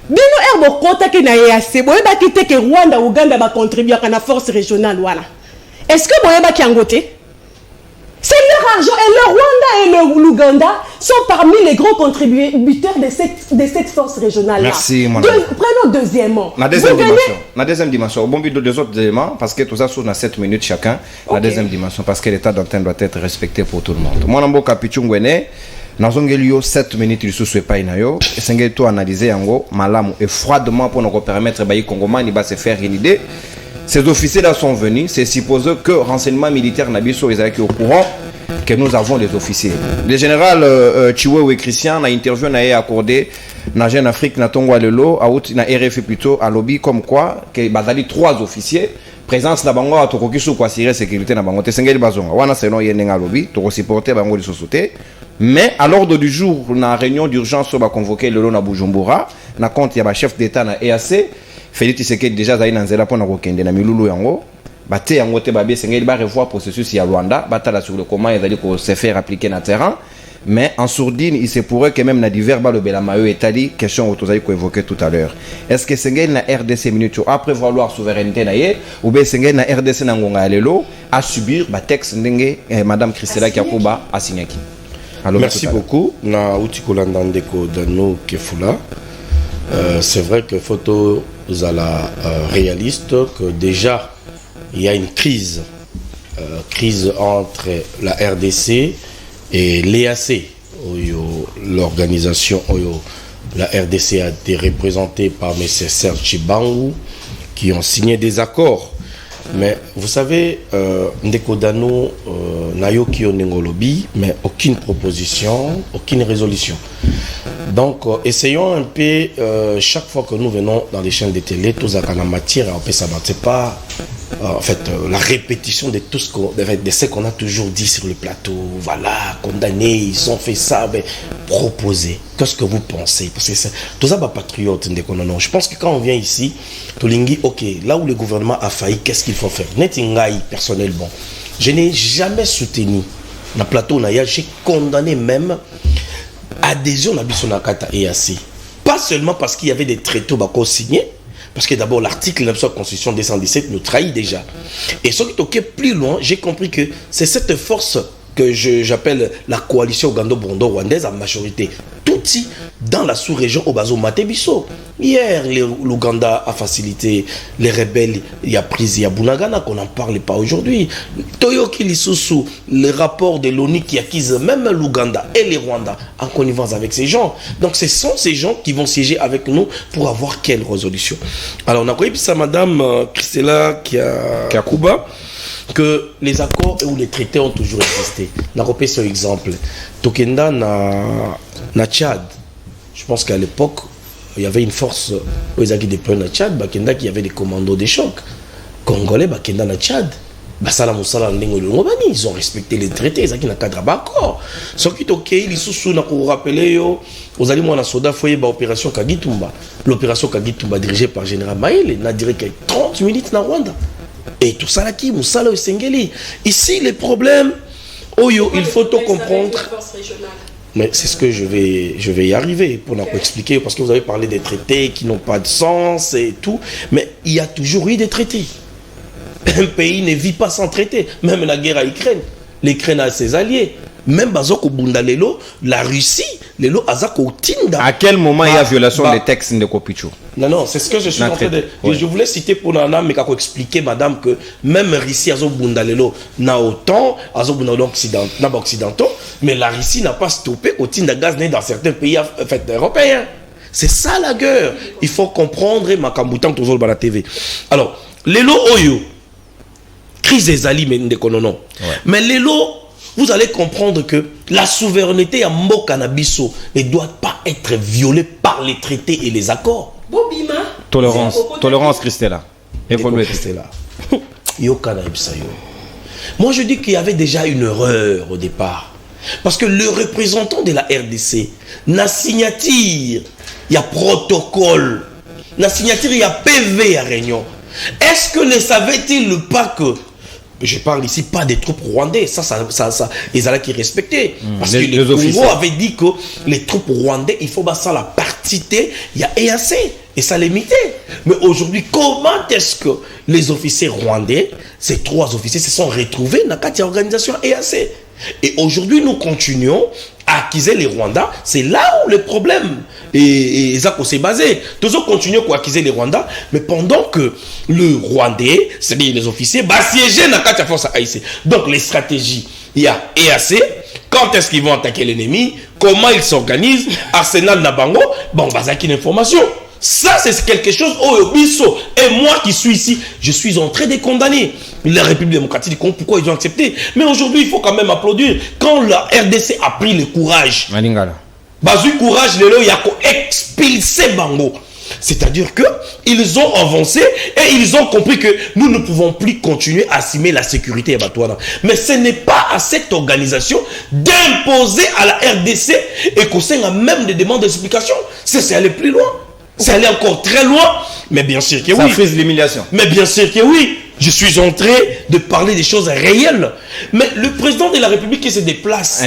Bino erbo kota ke na EAC boye ba kite ke Rwanda Uganda ba contribuer à la force régionale wana. Est-ce que boye ba ki angote? C'est leur argent et le Rwanda et l'Ouganda sont parmi les grands contributeurs de cette force régionale là. Merci mon prenons deuxièmement. La deuxième dimension. Bon but deux autres éléments parce que tout ça sur 7 minutes chacun. Okay. La deuxième dimension parce que l'état d'antenne doit être respecté pour tout le monde. Moi nambo kapichungwene nazongelio 7 minutes il sous pas inayo et sengeli to analyser yango malamu et froidement pour nous permettre bayi congomani ba se faire une idée. Ces officiers-là sont venus, c'est supposé que renseignement militaire Nabiso est au courant que nous avons des officiers. Le général Chiwewe Christian a interview n'a accordé na Jeune Afrique na Tongo Alelo na RFI plutôt à lobby comme quoi que bazali 3 officiers présence na bango atokoki sou kwa assurer sécurité na bango te sengeli bazonga wana c'est non yenga lobby to supporter bango li société. Mais à l'ordre du jour na réunion d'urgence on va convoquer le na Bujumbura na compte ya ba chef d'état na EAC Félix Tshisekedi déjà zaï nanzela pona kokende na milulu yango baté yango te babé sengeli ba revoir processus ya Rwanda batala sur le comment ils allaient se faire appliquer na terrain mais en sourdine il se pourrait que même na divers ba le belamayo etali question autozaï ko évoquer tout à l'heure est-ce que sengeli na RDC minute après vouloir souveraineté na ye ou bien sengeli na RDC na ngonga lelo à subir ba texte ndenge madame Christela Kiakuba a signé qui. Merci beaucoup na utikolanda ndeko dano kefula. C'est vrai que photo zala réaliste que déjà il y a une crise entre la RDC et l'EAC. L'organisation la RDC a été représentée par M. Serge Chibangu qui ont signé des accords. Mais vous savez, Ndeko Dano Nayoki Onengolobi, mais aucune proposition, aucune résolution. Donc, essayons un peu, chaque fois que nous venons dans les chaînes de télé, tous à la matière, on peut savoir, c'est pas en fait la répétition de tout ce qu'on a toujours dit sur le plateau. Voilà, condamnés, ils ont fait ça, mais proposer. Qu'est-ce que vous pensez? Parce que tout ça, patriote, je pense que quand on vient ici, Tolingi, ok, là où le gouvernement a failli, qu'est-ce qu'il faut faire? Netingaï, personnellement, je n'ai jamais soutenu le plateau, j'ai condamné même adhésion à Bissonakata EAC. Pas seulement parce qu'il y avait des traités signés, parce que d'abord l'article 9 de la Constitution 217 nous trahit déjà. Et ce qui est plus loin, j'ai compris que c'est cette force que j'appelle la coalition Ougando-Bondo-Rwandaise en majorité. Tout dans la sous-région au Bazo Matebiso. Hier, l'Ouganda a facilité les rebelles, il y a pris, il y a Bunagana qu'on n'en parle pas aujourd'hui. Toyoki Lisusu, le rapport de l'ONU qui accuse même l'Ouganda et les Rwandais en connivence avec ces gens. Donc ce sont ces gens qui vont siéger avec nous pour avoir quelle résolution. Alors on a connu ça Madame Christela Kiakuba que les accords ou les traités ont toujours existé. On a repris ce exemple. Tokenda na Tchad. Je pense qu'à l'époque, il y avait une force aux Aki de na Tchad, Bakenda qui avait des commandos de choc. Congolais, Bakenda na Tchad. basala mosala ndenge longo bani ils ont respecté les traités ça qui na cadre d'accord ce qui OK ils sous na ko rappeler yo aux alliés na soda foyer ba opération Kagitumba l'opération Kagitumba dirigée par général Maïle n'a duré que 30 minutes na Rwanda et tout ça là qui mosala Sengeli ici les problèmes oyo il faut tout comprendre. Mais c'est ce que je vais y arriver pour nous expliquer, parce que vous avez parlé des traités qui n'ont pas de sens et tout, mais il y a toujours eu des traités. Un pays ne vit pas sans traité, même la guerre à Ukraine. L'Ukraine a ses alliés. Même Bazoko Bundalelo, la Russie, Lelo Azako Tinda. À quel moment il y a violation des textes de Kopichou? Non, c'est ce que je suis en train de... Ouais. Je voulais citer pour Nana, mais kako expliquer, madame, que même Russie, Azo Bundalelo, n'a autant, Azo Bundalelo occidentaux, mais la Russie n'a pas stoppé au Tinda gaz né dans certains pays européens. C'est ça la guerre. Il faut comprendre, Makamboutan, toujours dans la TV. Alors, Lelo Oyo, crise des alliés, mais Lelo, vous allez comprendre que la souveraineté à Mokanabiso ne doit pas être violée par les traités et les accords. Tolérance, Christella. Évoluez, Christella. Moi, je dis qu'il y avait déjà une erreur au départ. Parce que le représentant de la RDC, n'a signature, il y a protocole, n'a signature, il y a PV à Réunion. Est-ce que ne savait-il pas que je parle ici pas des troupes rwandais, ça ils allaient qui respecter. Parce que le Congo avait dit que les troupes rwandais, il faut ça la partie il y a EAC et ça limitait. Mais aujourd'hui, comment est-ce que les officiers rwandais, ces 3 officiers, se sont retrouvés dans la organisation EAC? Et aujourd'hui, nous continuons à acquiser les Rwandais. C'est là où le problème et ça s'est basé. Toujours continuer à acquiser les Rwandais, mais pendant que le Rwandais, c'est-à-dire les officiers, siéger dans la force AIC. Donc les stratégies, il y a EAC. Quand est-ce qu'ils vont attaquer l'ennemi? Comment ils s'organisent? Arsenal Nabango. Bon, une information. Ça, c'est quelque chose, oh, Bisso, et moi qui suis ici, je suis en train de condamner la République démocratique du Congo. Pourquoi ils ont accepté? Mais aujourd'hui, il faut quand même applaudir. Quand la RDC a pris le courage, Bazu courage, il y a expulsé Bango. C'est-à-dire que ils ont avancé et ils ont compris que nous ne pouvons plus continuer à assumer la sécurité à Batouana. Mais ce n'est pas à cette organisation d'imposer à la RDC et qu'on s'en a même des demandes d'explication. C'est aller plus loin. C'est aller encore très loin, mais bien sûr que oui. Ça frise l'humiliation. Mais bien sûr que oui. Je suis en train de parler des choses réelles. Mais le président de la République qui se déplace.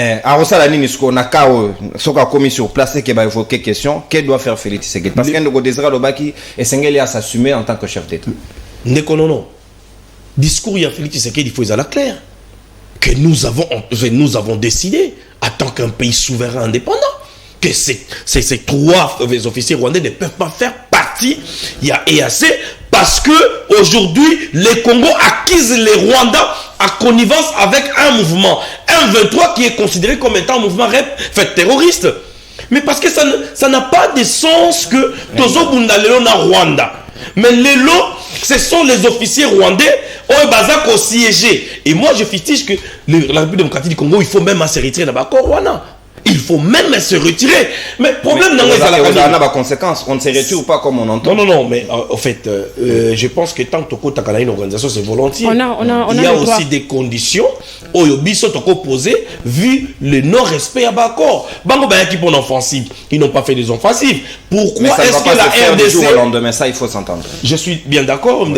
Soka commis sur place qui va évoquer question. Qu'est-ce doit faire Félix Tshisekedi? Parce qu'il y a des Lobaki et Sengeli à s'assumer en tant que chef d'État. Non. Discours, il y a Félix Tshisekedi, il faut être clair. Que nous avons décidé, en tant qu'un pays souverain indépendant, que ces 3 officiers rwandais ne peuvent pas faire partie. Il y a EAC parce que aujourd'hui les Congo acquisent les Rwandais à connivence avec un mouvement M23 qui est considéré comme étant un mouvement terroriste. Mais parce que ça n'a pas de sens que Tozo Bundalelo na Rwanda. Mais Lelo, ce sont les officiers rwandais au Bazak au siégé. Et moi je fustige que la République démocratique du Congo, il faut même se retirer dans Rwanda. Il faut même se retirer. Mais le problème dans les conséquences, on ne se retire pas comme on entend. Non, mais en fait, je pense que tant que tu as une organisation, c'est volontiers. Il y a aussi des conditions où ils sont opposés vu le non-respect à Bakor. Bango Bayaki pour l'offensive, ils n'ont pas fait des offensives. Pourquoi est-ce que la RDC. Au lendemain, ça, il faut s'entendre. Je suis bien d'accord,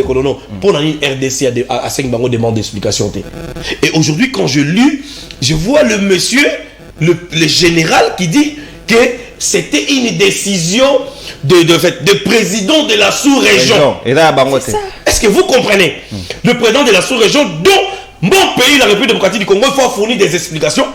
pour la RDC à 5 Bango demande d'explication. Et aujourd'hui, quand je lis, je vois le monsieur. Le général qui dit que c'était une décision de président de la sous-région. Est-ce que vous comprenez? Le président de la sous-région dont mon pays, la République démocratique du Congo, il faut fournir des explications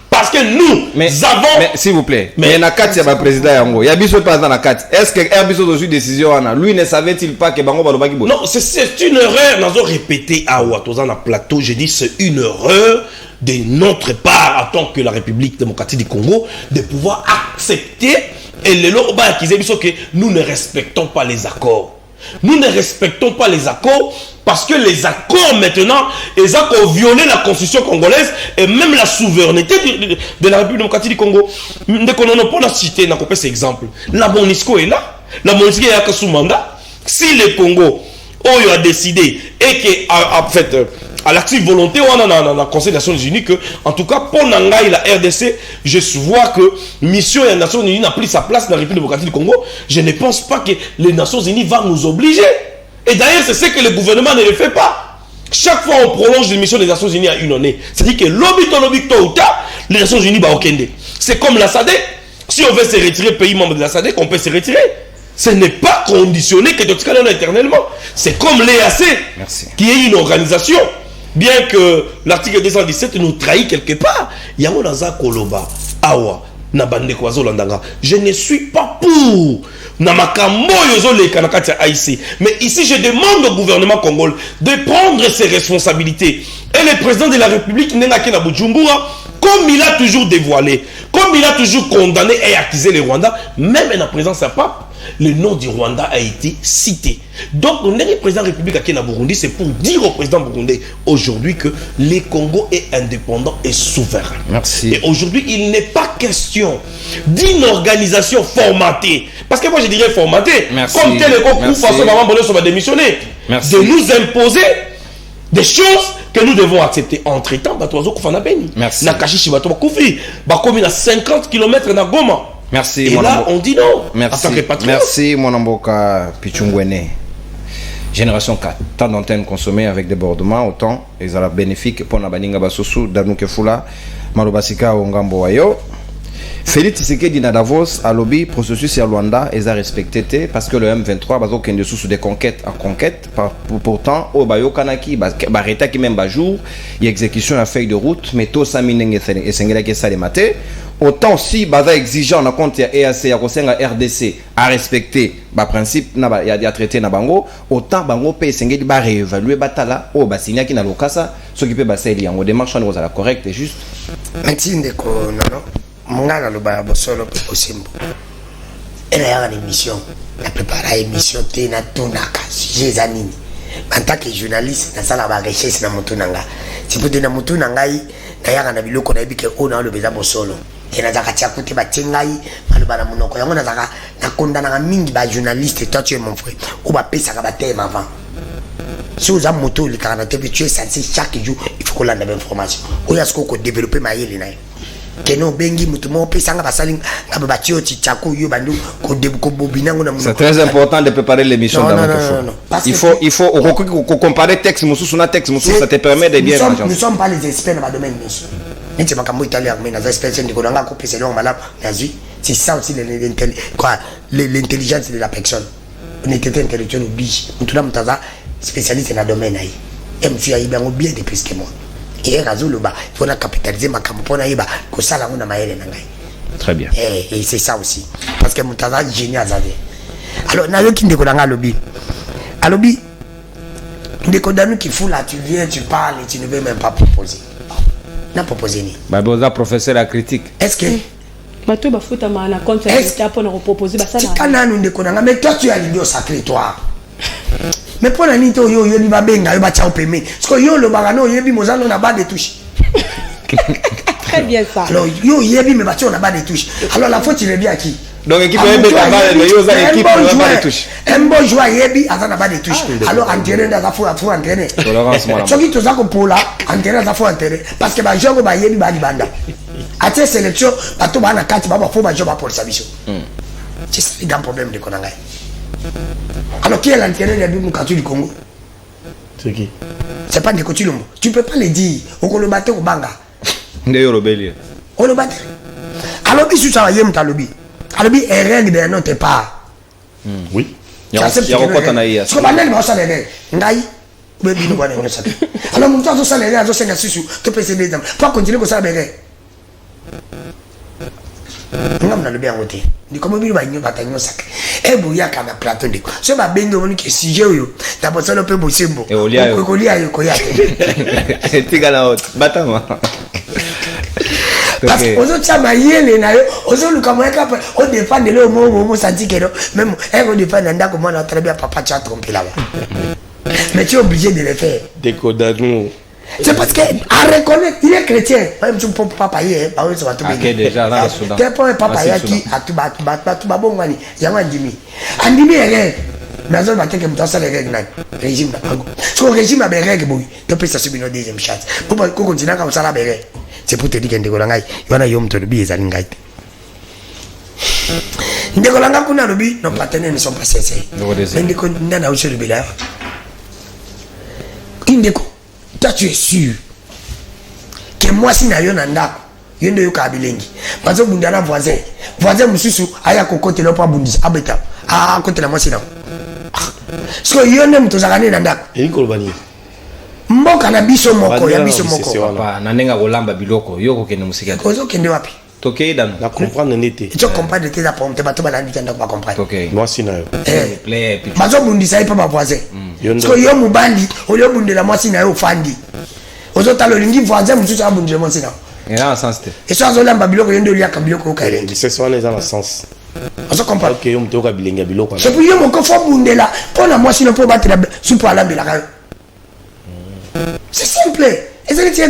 parce que nous avons... Mais s'il vous plaît, mais il y a un président Yango. Il y a un président dans la 4. Est-ce que Herbiso a reçu une décision? Lui ne savait-il pas que Bango Balobaki Boy? Non, c'est une erreur. Nous avons répété à Ouattozan à plateau. J'ai dit c'est une erreur de notre part, en tant que la République démocratique du Congo, de pouvoir accepter et les lois qui disent que nous ne respectons pas les accords. Nous ne respectons pas les accords parce que les accords maintenant, ils ont violé la constitution congolaise et même la souveraineté de la République démocratique du Congo. Dès qu'on en a pour la citer, on a coupé cet exemple. La MONUSCO est là. La MONUSCO est là sous mandat. Si le Congo a décidé et que en fait à l'active volonté on a dans le Conseil des Nations Unies que en tout cas pour Nangaï la RDC je vois que mission des Nations Unies n'a pris sa place dans la République démocratique du Congo. Je ne pense pas que les Nations Unies vont nous obliger. Et d'ailleurs c'est ce que le gouvernement ne le fait pas. Chaque fois on prolonge les missions des Nations Unies à une année. C'est-à-dire que lobby tôt ou tard les Nations Unies va au Kende. C'est comme la SADC. Si on veut se retirer pays membre de la SADC, on peut se retirer. Ce n'est pas conditionné que tu sois éternellement. C'est comme l'EAC, qui est une organisation. Bien que l'article 217 nous trahit quelque part. Yango Naza Koloba, Awa, Nabande Kwazo Landanga. Je ne suis pas pour. Namakambo Yozo le Kanakati AIC. Mais ici, je demande au gouvernement congolais de prendre ses responsabilités. Et le président de la République, Nenake Nabujumbura, comme il a toujours dévoilé, comme il a toujours condamné et accusé les Rwandais, même en présence à pape, le nom du Rwanda a été cité. Donc, le président de la République à Kenya Burundi, c'est pour dire au président burundais aujourd'hui que le Congo est indépendant et souverain. Merci. Et aujourd'hui, il n'est pas question d'une organisation formatée. Parce que moi, je dirais formatée. Merci. Comme tel et comme façon, maman Bonnet va démissionner. Merci. De nous imposer des choses que nous devons accepter. Entre-temps, Batoazo Koufana Beni. Merci. Nakashi Shibato Koufi. Bakomi à 50 km dans Goma. Merci. Et là, on dit non. Merci. En tant que patron. Merci, mon amboka Pichungwene. Génération 4. Tant d'antennes consommées avec débordement, autant ils ont bénéfique pour Nabaninga Basosu, Danouke Fula, Malobasika, Ongambo Wayo. Félix Tshisekedi na Davos a lobby processus à Luanda et a respecté parce que le M23 bazo kende sous des conquêtes en conquête pourtant au bayo kanaki bareta qui même jour il y a exécution à feuille de route mais tout ça minenge et sengela que ça les maté autant si baza exigeant na compte ya EAC ya kosenga RDC à respecter ba principe na ya traité na bango autant bango pe sengeli ba réévaluer batala o ba signa ki na lokasa ce qui peut baseli yango démarche on la correcte et juste merci ndeko non Mongana le baya bosolo pe osimbo. Elle a une émission, la préparer émission te na tonaka sujet zanini. En tant que journaliste na sala ba recherche na mutunanga. C'est pour na mutunanga yi na yaka na biloko na bike ona le beza bosolo. Et na zaka tia kuti ba tengai maluba na munoko yango na zaka na kondana mingi ba journaliste toi tu es mon frère. Ou ba pesa ka ba thème avant. Si vous avez moto le 40 tu es censé chaque jour il faut qu'on ait l'information. Ou ya ce qu'on développer ma yele na. C'est très important de préparer l'émission. Il faut comparer texte, ça te permet de bien. Nous ne sommes pas les experts dans le domaine. C'est ça aussi l'intelligence de la personne. On était intellectuel oblige. Nous sommes spécialistes dans le domaine. Et monsieur a bien de plus que moi. Et il faut capitaliser ma campagne pour ça la très bien. Et c'est ça aussi parce que Moutaza génial alors nayo qui ndeko nanga lobby à lobby ndeko danu qui fout là tu viens tu parles et tu ne veux même pas proposer n'a proposé ni bah boza professeur à critique est-ce que bato ba futa mana compte ça pour nous proposer ba ça kana ndeko nanga mais toi tu as l'idée au sacré toi mais pour la nuit yo ni ba benga yo ba tia opémé parce que yo le bagano yebi mozalo na ba de touche. Très bien ça. Alors yo yebi me battu on a ba de touche. Alors la faute il est bien à qui? Donc équipe yebi ta ba mais yo za équipe on a ba de touche. Un bon joueur yebi azana ba de touche. Alors entraîner dans faut entraîner. Tolérance moi. Ce qui to za ko pola entraîner dans faut entraîner parce que ba jogo ba yebi ba di banda. Ate sélection bato ba na kati ba faut ba joba pour sa mission. C'est ça le grand problème de Konanga. Alors qui est l'entraîneur de Bimoukatou du Congo? C'est qui? C'est pas Ndeko Tshilombo. Tu peux pas le dire. On le battait au Banga. Ndeyo Robeli. On le battait. Alors si ça va yem ta lobby. Alors bi est règle de non t'es pas. Oui. Il y a encore ton aïe. Ce que banal ba ça les ngai. Be bi no bana no ça. Alors mon temps ça les azo senga susu que peut se des dames. Pas continuer comme ça béré. Ngam na lobby angote. Ni comme bi ba nyo batanyo sak. E boya kana plateau ndeko. So ba benge woni ke sujet yo. D'abord ça le peut bosembo. E olia yo. Ko olia yo ko ya. Tigala haute. Batama. Parce que aux autres ça m'a yélé na yo. Aux autres comme on défend le mot senti que même on défend nda comme on a très bien papa tu as trompé là-bas. Mais tu es obligé de le faire. Décodano. C'est parce que à reconnaître il est chrétien. Même tu peux papa hier, par exemple ça va tout bien. Déjà là au Soudan. T'es pas papa hier qui a tout bongani. Yama Andimi. Andimi est mais azol bateke muto asala règle nani régime na bango so régime a règle boy to pesa subino deuxième chance pour ko continuer ka usala règle c'est pour te dire que ndeko la ngai yona yo muto lobi ezali ngai ndeko la ngai kuna lobi nos partenaires ne sont pas sincères ndeko ndana uselo bila indeko toi tu es sûr que moi si na yo na ndako yendo yo ka bilengi bazo bundana voisin mususu aya kokote lo pa bundisa abeta kote la moi si na so yone muto zakane na ndako eliko lobani mboka na biso moko ya biso moko pa na nenga kolamba biloko yoko kende musika kozo kende wapi toke dan na comprendre nete tu comprendre tes apports bato balandi tanda ko comprendre toke moi si na yo plaît bazo bundisa ipa ba voisin so yo mubandi olio bundela moi si na yo fandi ozo talo lingi voisin mususu abundela moi si na et là sens te et so azolamba biloko yendo liaka biloko okaelengi c'est ça les dans sens ozo comprendre que yo mtoka bilenga biloko c'est pour yo moko fo bundela pona moi si no po batela supo alambela ka c'est simple et c'est que tu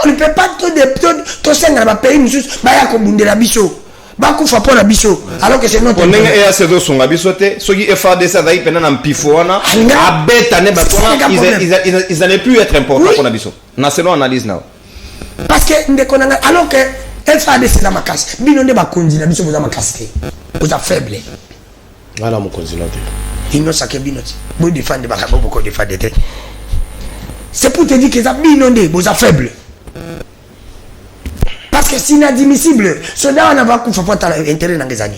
on ne peut pas tout senga na pays mususu baya ko bundela biso bakufa pona biso alors que c'est notre on nenga ya sedo songa biso te soki FARDC azai pena na mpifo wana abeta ne batona ils n'allaient plus être importants pona biso na selon analyse na parce que ndeko nanga alors que FARDC za makasi bino nde bakonzi na biso boza makasi boza faible voilà mon continent ino sake bino bo défendre bakabo boko défendre te c'est pour te dire que ça bino nde boza faible parce que c'est inadmissible so da wana bakufa pota intérêt nangezani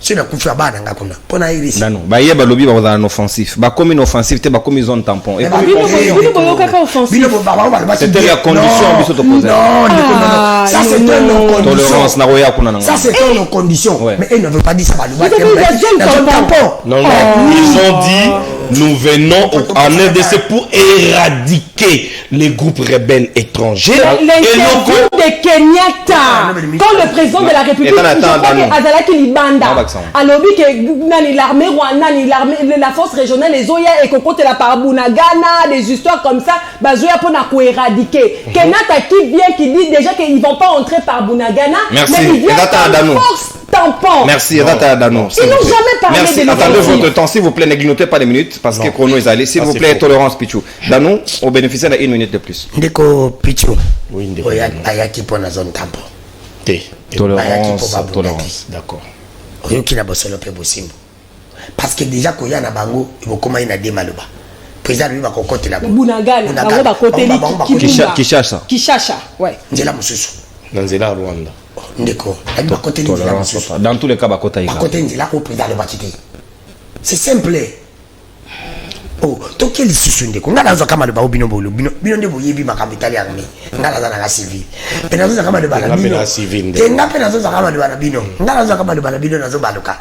c'est na kufa bana ngakuna pona irisi non ba yeba lobi ba en offensif ba comme une offensive te ba comme zone tampon et bino boyoka ka offensif bino ba c'était la condition biso to poser non ça c'est une condition tolérance na roya kuna nanga ça c'est une condition mais elle ne veut pas dire ça ba loba tampon non ils ont dit nous venons en RDC pour éradiquer les groupes rebelles étrangers. L'interview de Kenyatta, quand le président de la République, Azalaki Libanda, a lobby que l'armée rwandaise, la force régionale, les Oya et Kokote la Parabunagana, des histoires comme ça, Bazoya pour éradiquer. Kenyatta qui vient, qui dit déjà qu'ils ne vont pas entrer par Bunagana, mais ils viennent par force tampon. Merci, Edata Adano. Ils n'ont jamais parlé de l'offensive. Attendez votre temps, s'il vous plaît, n'ignotez pas les minutes, parce que chrono est allé. S'il vous plaît, tolérance, Pichou. Dano, au bénéfice de 1 minute de plus. Ndeko Pichou. Oui, Ndeko. Ayaki pour la zone tampon. Tolérance, d'accord. Oyoki na bosolo pe bosimbo. Parce que déjà koya na bango, ibokoma ina de maloba. Président lui va kokote la Bunagana, bango ba kote Kishasha. Kishasha, ouais. Nzela mususu. Nzela Rwanda. Ndeko, ba kote nzela mususu. Dans tous les cas ba kote ika. Ba kote nzela ko président le bakite. C'est simple. Oh, to quel susu ndeko. Ngala zo kama le ba obino bolo. Bino nde boyebi makabitali ya ngami. Ngala za na civil. Pena zo kama le ba la bino. Tenga pena zo kama le ba la bino. Ngala zo kama le ba la bino na zo baluka.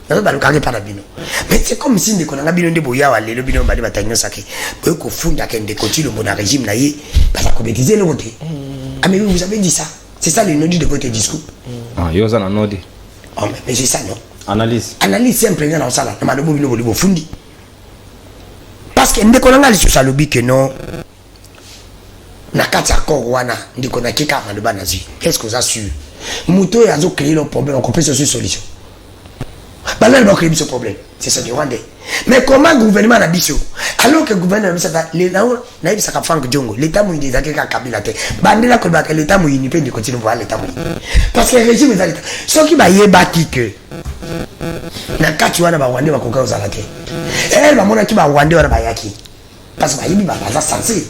Na zo baluka ke para bino. Mais c'est comme si ndeko na bino nde boya wa lelo bino ba de batanyo sake. Boye ko funda ke ndeko tilo bona régime na ye. Parce que bêtiser le côté. Ah mais vous avez dit ça. C'est ça le nodi de votre discours. Ah, yoza na nodi. Oh mais c'est ça non. Analyse. Analyse simple na sala. Na malobo bino boli bo fundi. Parce que ndeko na ngali sur lobi que non. Na kati accord wana ndeko na kika maloba nazi. Qu'est-ce que vous assure? Muto yazo créer le problème, on peut ce solution. Bah là il va créer ce problème. C'est ça du Rwanda. Mais comment gouvernement na biso? Alors que gouvernement ça les là na ibisa ka Frank Diongo, l'état mouyi des akeka Kabila te. Bandela ko ba que l'état mouyi ni pe de continuer voir l'état mouyi. Parce que le régime est l'état. Ce qui va yeba ki que na kati wana ba Rwanda ba koka ozala te. Elle va mona ki ba Rwanda wana ba yaki. Parce que ba yibi ba za sensé.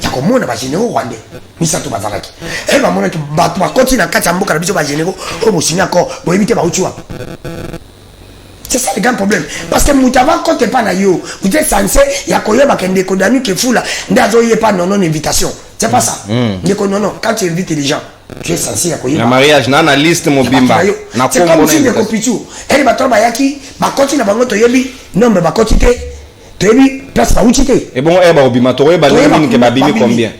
Ya ko mona ba généraux Rwanda. Misa to bazala ki. Elle va mona ki ba continue na kati mboka na biso ba généraux o bo signa ko bo éviter ba uchiwa. C'est ça le grand problème. Parce que Moutava, quand tu n'es pas là, vous êtes censé, il y a quoi qui est condamné qui est fou là, il n'y a pas non invitation. C'est pas ça. Non, quand tu invites les gens, tu es censé, il y a quoi. Le mariage, na liste mobimba. C'est comme si les copichou. Elle va tomber à qui, va continuer à bangoto yebi, non, mais va continuer. Tu yebi, place va outiller. Et bon, bah obima, tu es balini que babimi combien?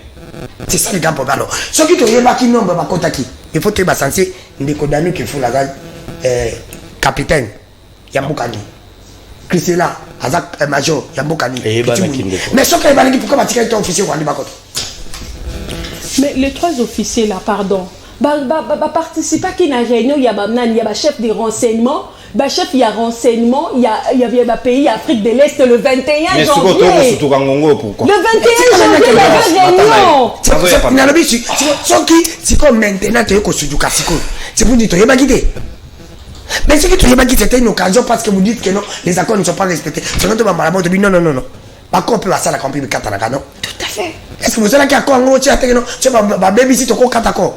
C'est ça le grand problème. Alors, ceux qui te yeba qui non, va contacter. Il faut que tu es censé, il est condamné qui est fou là, capitaine. Yambukani Christela Azak Major Yambukani mais ce que les pourquoi tu es officier mais les trois officiers là pardon participer à une réunion il y a chef de renseignement bah chef il y a renseignement, il y avait un pays Afrique de l'Est le 21 janvier. Pourquoi? Le 21 janvier il y avait réunion. C'est comme maintenant tu es Kosuduka Siko. C'est pour dire tu es bagidé. Mais ce que tu es bagidé c'était une occasion parce que vous dites que non, les accords ne sont pas respectés. C'est quand on va malabon tu dis non. Pas qu'on peut ça la campi katana non. Tout à fait. Est-ce que vous allez accord en tu as non, tu vas baby si tu ko katako.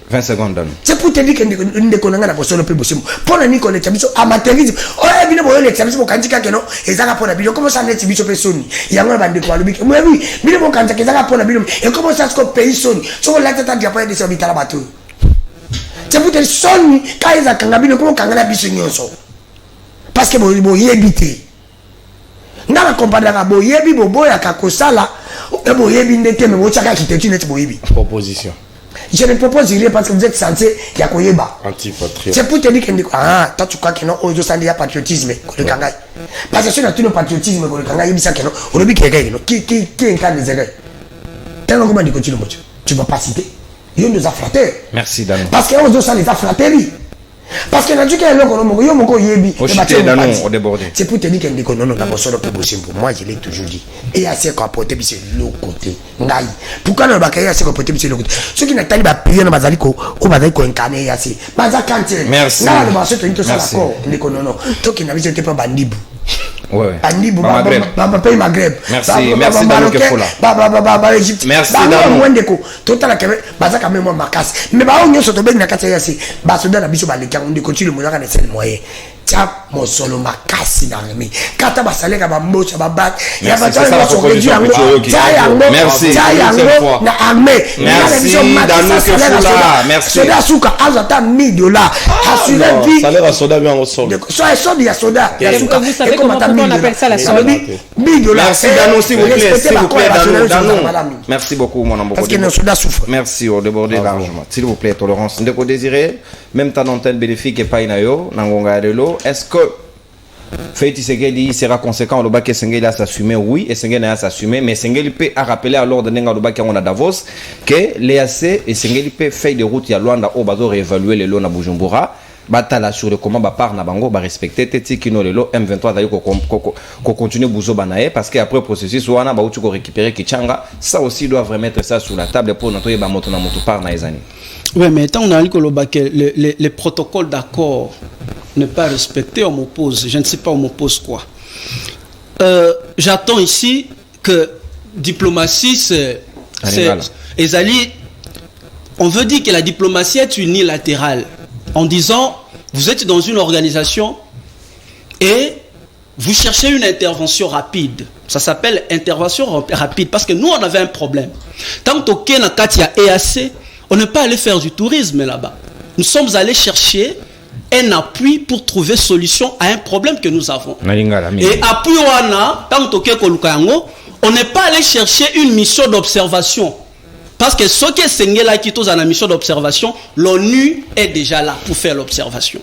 20 secondes. C'est pour te dire que nous connaissons la position peu possible. Pour le Nicolas Chabiso amateurisme. Oh, bien bon le Chabiso kantika que non, et ça pour la vidéo comment ça net Chabiso personne. Il y a un bande quoi le bic. Mais oui, bien bon kantika ça pour la vidéo. Et comment ça se pays sonne. Sur la tête de pas de servir à la bateau. C'est pour te sonne quand ils a kangabino comment kangana biso nyonso. Parce que bon yebité. Dans la compagnie la bo yebi bo ya kakosala. Et bo yebi ndete mais bo chaka architecture net bo yebi. Proposition. Je ne propose rien parce que vous êtes censé Yakoyeba. Antipatriote. C'est pour te dire que toi tu crois que non, aux autres, il y a patriotisme. Parce que si tu as patriotisme, qui incarne les erreurs. Comment tu ne vas pas citer. Il nous a flattés. Merci Dano. Parce que aux autres, les a flattés. Parce que dans tout cas, c'est pour te dire que non, moi je l'ai toujours dit. Et assez comporté, c'est l'autre côté. Pourquoi on va créer assez comporté, c'est l'autre côté. Ceux qui n'ont pas prié dans Bazaliko, ou Bazaliko incarné assez. Merci. Merci. Non, toi qui n'avais pas bandibou. Ouais. Bandibou, Maghreb. Merci Dano Kefola. Égypte. Merci Dano. Total Bazaka même ma casse. Mais on y a sauté bien la casse ici. Basoda la biso balika on continue mon arrêt c'est moyen. Tiens mon solo ma casse dans mi. Kata basale ka bambocha babat. Ya batala so réduire en merci. Na armée. Merci Dano Kefola. Merci. Soda suka azata $1000. Assurer vie. Salaire à soda bien au sol. Soit soda ya soda. Vous savez comment on appelle ça la soda? $1000. Merci Dano s'il vous plaît Dano. Merci beaucoup mon amour. Parce que nos soldats souffrent. Merci, au débordé largement. S'il vous plaît, tolérance. Ndeko désiré, même ta antenne bénéfique et pas inayo, nangonga de l'eau. Est-ce que Feti Sengeli sera conséquent au bac Sengeli a s'assumer? Oui, et Sengeli a s'assumer, mais Sengeli peut rappeler à l'ordre de Nenga au bac on a Davos que l'EAC et Sengeli peut faire des routes à Luanda au bateau réévaluer les lots à Bujumbura. Batala sur le comment par na bango ba respecter teti kino lelo M23 d'ailleurs ko continuer bouzo banae parce que après processus wana ba utu ko récupérer Kichanga ça aussi doit vraiment mettre ça sur la table pour notre ba moto na moto par na ezani. Ouais, mais tant on a dit que les protocoles d'accord ne pas respectés, on m'oppose. Je ne sais pas, on m'oppose quoi. J'attends ici que diplomatie, c'est Ezali. On veut dire que la diplomatie est unilatérale. En disant, vous êtes dans une organisation et vous cherchez une intervention rapide. Ça s'appelle intervention rapide parce que nous, on avait un problème. Tant que na Katia EAC, on n'est pas allé faire du tourisme là-bas. Nous sommes allés chercher un appui pour trouver solution à un problème que nous avons. Et appui wana, tant que on n'est pas allé chercher une mission d'observation. Parce que ce qui est Sengela qui est en mission d'observation, l'ONU est déjà là pour faire l'observation.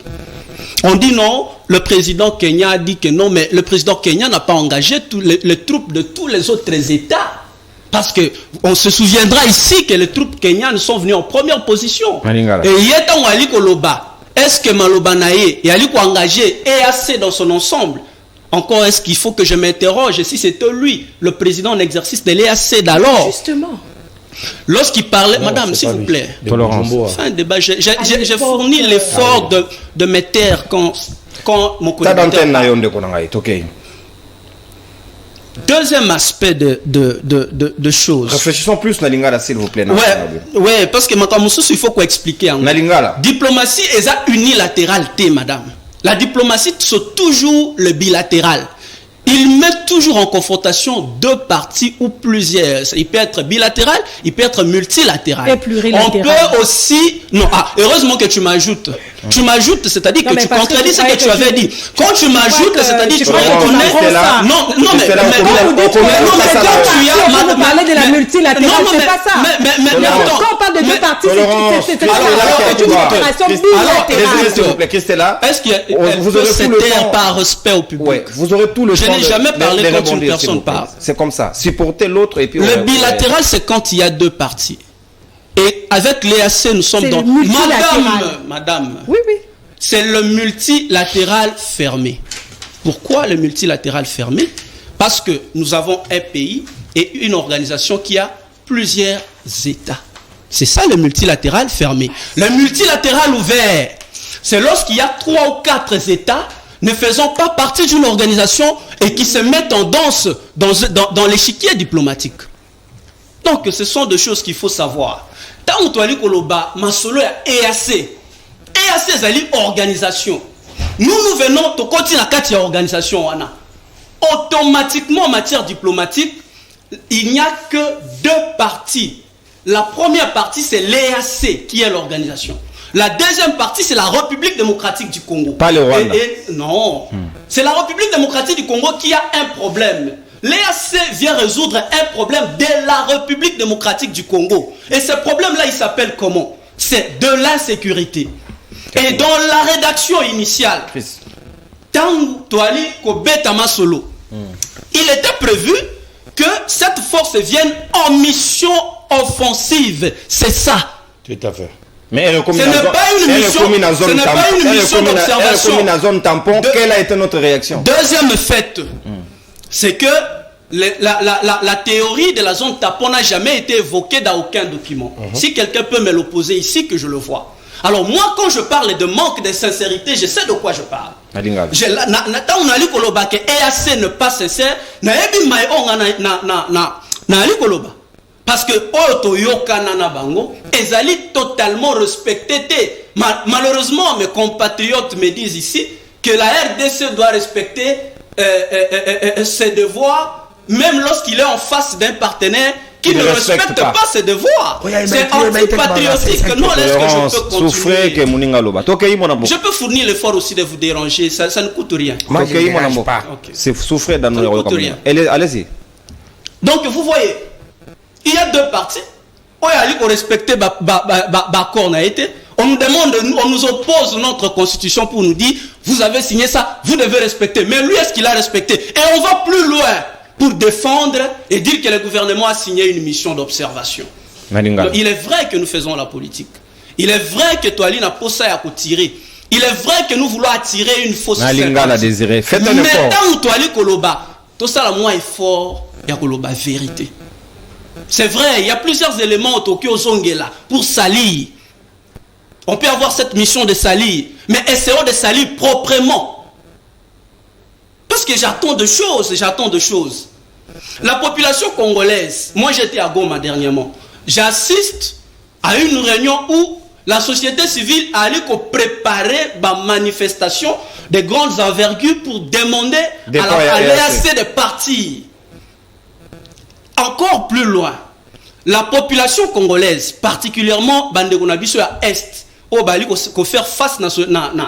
On dit non, le président Kenya a dit que non, mais le président Kenya n'a pas engagé les troupes de tous les autres États. Parce que on se souviendra ici que les troupes kenyanes sont venues en première position. Et Yetan Wali Koloba, est-ce que Maloba Naye et Ali engagé EAC dans son ensemble? Encore est-ce qu'il faut que je m'interroge si c'était lui, le président en exercice de l'EAC d'alors? Justement. Lorsqu'il parlait, non, madame, s'il vous plaît, fin de débat, j'ai fourni l'effort de me taire quand mon collaborateur. Deuxième aspect de choses. Réfléchissons plus na lingala s'il vous plaît. Ouais, parce que maintenant il faut qu'on explique. Na lingala. Diplomatie est unilatérale, madame. La diplomatie c'est toujours le bilatéral. Il met toujours en confrontation deux parties ou plusieurs. Il peut être bilatéral, il peut être multilatéral. Et plurilatéral. On peut aussi... Non, heureusement que tu m'ajoutes. Tu m'ajoutes, c'est-à-dire que tu contredis ce que tu avais dit. Quand tu m'ajoutes, c'est-à-dire que tu reconnais... Non, mais quand vous parlez de la multilatérale, c'est pas ça. Mais quand on parle de deux parties, c'est une opération bilatérale. Christella, est-ce qu'il peut se taire par respect au public? Vous aurez tout le temps. Je n'ai jamais parlé quand une personne parle. C'est comme ça. Supporter l'autre et puis... Le bilatéral, c'est quand il y a deux parties. Et avec l'EAC, nous sommes dans... Madame. Oui. C'est le multilatéral fermé. Pourquoi le multilatéral fermé? Parce que nous avons un pays et une organisation qui a plusieurs États. C'est ça le multilatéral fermé. Le multilatéral ouvert, c'est lorsqu'il y a 3 ou 4 États ne faisant pas partie d'une organisation et qui se mettent en danse dans l'échiquier diplomatique. Donc ce sont des choses qu'il faut savoir. Tant que tu Koloba, Masolo et EAC. EAC, c'est une organisation. Nous venons de continuer à cette organisation. Automatiquement, en matière diplomatique, il n'y a que 2 parties. La première partie, c'est l'EAC, qui est l'organisation. La deuxième partie, c'est la République démocratique du Congo. Pas le Rwanda. Non. C'est la République démocratique du Congo qui a un problème. L'EAC vient résoudre un problème de la République démocratique du Congo. Et ce problème-là, il s'appelle comment? C'est de l'insécurité. Et dans la rédaction initiale, Tangu Toali Kobetama Solo, il était prévu que cette force vienne en mission offensive. C'est ça. Tout à fait. Mais elle est ce n'est pas une mission d'observation. Quelle a été notre réaction? Deuxième fait, c'est que la théorie de la zone tampon n'a jamais été évoquée dans aucun document. Si quelqu'un peut me l'opposer ici, que je le vois. Alors moi, quand je parle de manque de sincérité, je sais de quoi je parle. EAC n'est pas sincère. Parce que Ezali totalement respecté. Malheureusement, mes compatriotes me disent ici que la RDC doit respecter ses devoirs, même lorsqu'il est en face d'un partenaire qui ne respecte pas ses devoirs. C'est antipatriotique. Non, est-ce que je peux continuer? Je peux fournir l'effort aussi de vous déranger, ça ne coûte rien. Moi, je ne dérange pas. C'est souffrir dans nos rien. Allez-y. Donc, vous voyez, il y a 2 parties. On a respecté on nous demande, on nous oppose notre constitution pour nous dire, vous avez signé ça, vous devez respecter. Mais lui, est-ce qu'il a respecté? Et on va plus loin pour défendre et dire que le gouvernement a signé une mission d'observation. Il est vrai que nous faisons la politique. Il est vrai que Toali n'a pas ça à tirer. Il est vrai que nous voulons attirer une fausse désiré. Faites un effort. Mais tant que Toali Koloba, tout ça, le moins effort, il y a Koloba vérité. C'est vrai, il y a plusieurs éléments au Tokyo Zongela pour salir. On peut avoir cette mission de salir, mais essayons de salir proprement. Parce que j'attends de choses. La population congolaise, moi j'étais à Goma dernièrement, j'assiste à une réunion où la société civile a allé préparer ma manifestation de grandes envergures pour demander à l'EAC de partir. Encore plus loin, la population congolaise, particulièrement Bandegonabiso à Est, où bali ko faire face à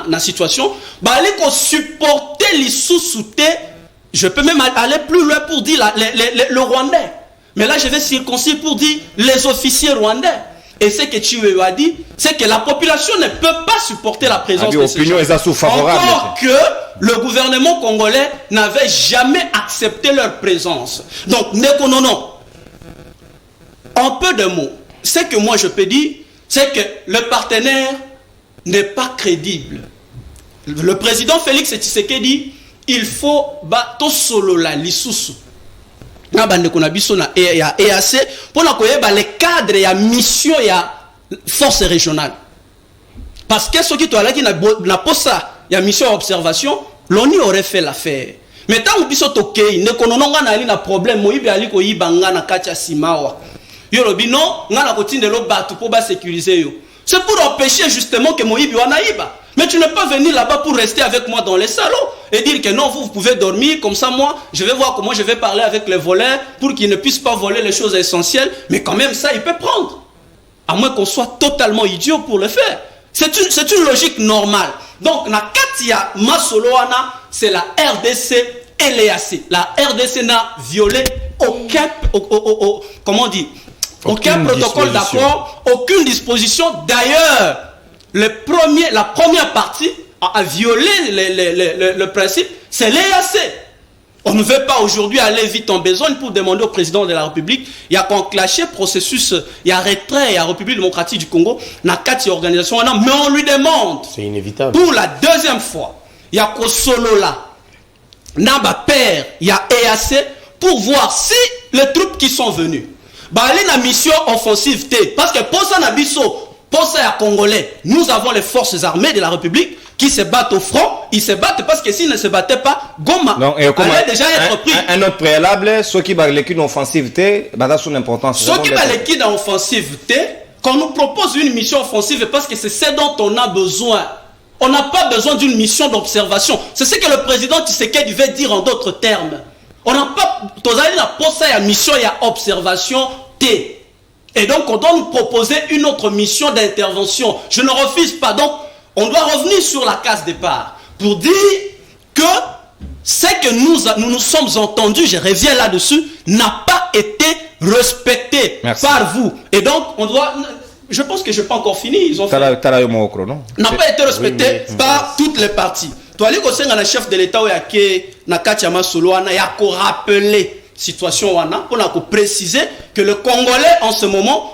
la situation, bali ko supporter les sous-soutés. Je peux même aller plus loin pour dire le Rwandais. Mais là, je vais circoncire pour dire les officiers rwandais. Et ce que tu as dit, c'est que la population ne peut pas supporter la présence de ces gens. Encore que le gouvernement congolais n'avait jamais accepté leur présence. Donc, non. En peu de mots, ce que moi je peux dire, c'est que le partenaire n'est pas crédible. Le président Félix Tshisekedi, il faut tout solo la lisusu. Na bande ko na biso na EAC pour na koyeba les cadres ya mission ya force régionale. Parce que ceux qui to alaki na posa ya mission observation, l'ONU aurait fait l'affaire. Mais tant que biso tokei ne konononga na ali na problème moyibi ali ko yibanga na katia simawa. Yorobi non, ngana kotinde lo batu pour ba sécuriser yo. C'est pour empêcher justement que moyibi wana yiba. Mais tu ne peux pas venir là-bas pour rester avec moi dans les salons et dire que non, vous pouvez dormir, comme ça moi, je vais voir comment je vais parler avec les voleurs pour qu'ils ne puissent pas voler les choses essentielles, mais quand même ça, il peut prendre. À moins qu'on soit totalement idiot pour le faire. C'est une logique normale. Donc, na Katia Masoloana, c'est la RDC et l'EAC. La RDC n'a violé aucun, comment on dit, aucun protocole d'accord, aucune disposition. D'ailleurs, la première partie a violé le principe, c'est l'EAC. On ne veut pas aujourd'hui aller vite en besogne pour demander au président de la République, il y a enclenché processus, il y a retrait, il y a République démocratique du Congo, il y a 4 organisations, mais on lui demande, c'est inévitable. Pour la deuxième fois, il y a Kosolo là, Naba Père, il y a EAC, pour voir si les troupes qui sont venues, aller dans la mission offensive T, parce que pour ça, pour ça, Congolais, nous avons les forces armées de la République qui se battent au front, ils se battent parce que s'ils ne se battaient pas, Goma allait déjà être pris. Un autre préalable, ceux qui battent l'équipe offensive T, ça son importance. Ceux qui battent l'équipe offensive T, qu'on nous propose une mission offensive parce que c'est ce dont on a besoin. On n'a pas besoin d'une mission d'observation. C'est ce que le président Tshisekedi veut dire en d'autres termes. On n'a pas, mission, il y a observation T. Et donc on doit nous proposer une autre mission d'intervention. Je ne refuse pas. Donc on doit revenir sur la case départ pour dire que ce que nous sommes entendus, je reviens là-dessus, n'a pas été respecté par vous. Et donc on doit... Je pense que je n'ai pas encore fini. Ils ont n'a pas été respecté par toutes les parties. Toi, les conseillers, le chef de l'État, Nakachama Soloana, il a rappelé la situation, pour préciser que le Congolais, en ce moment,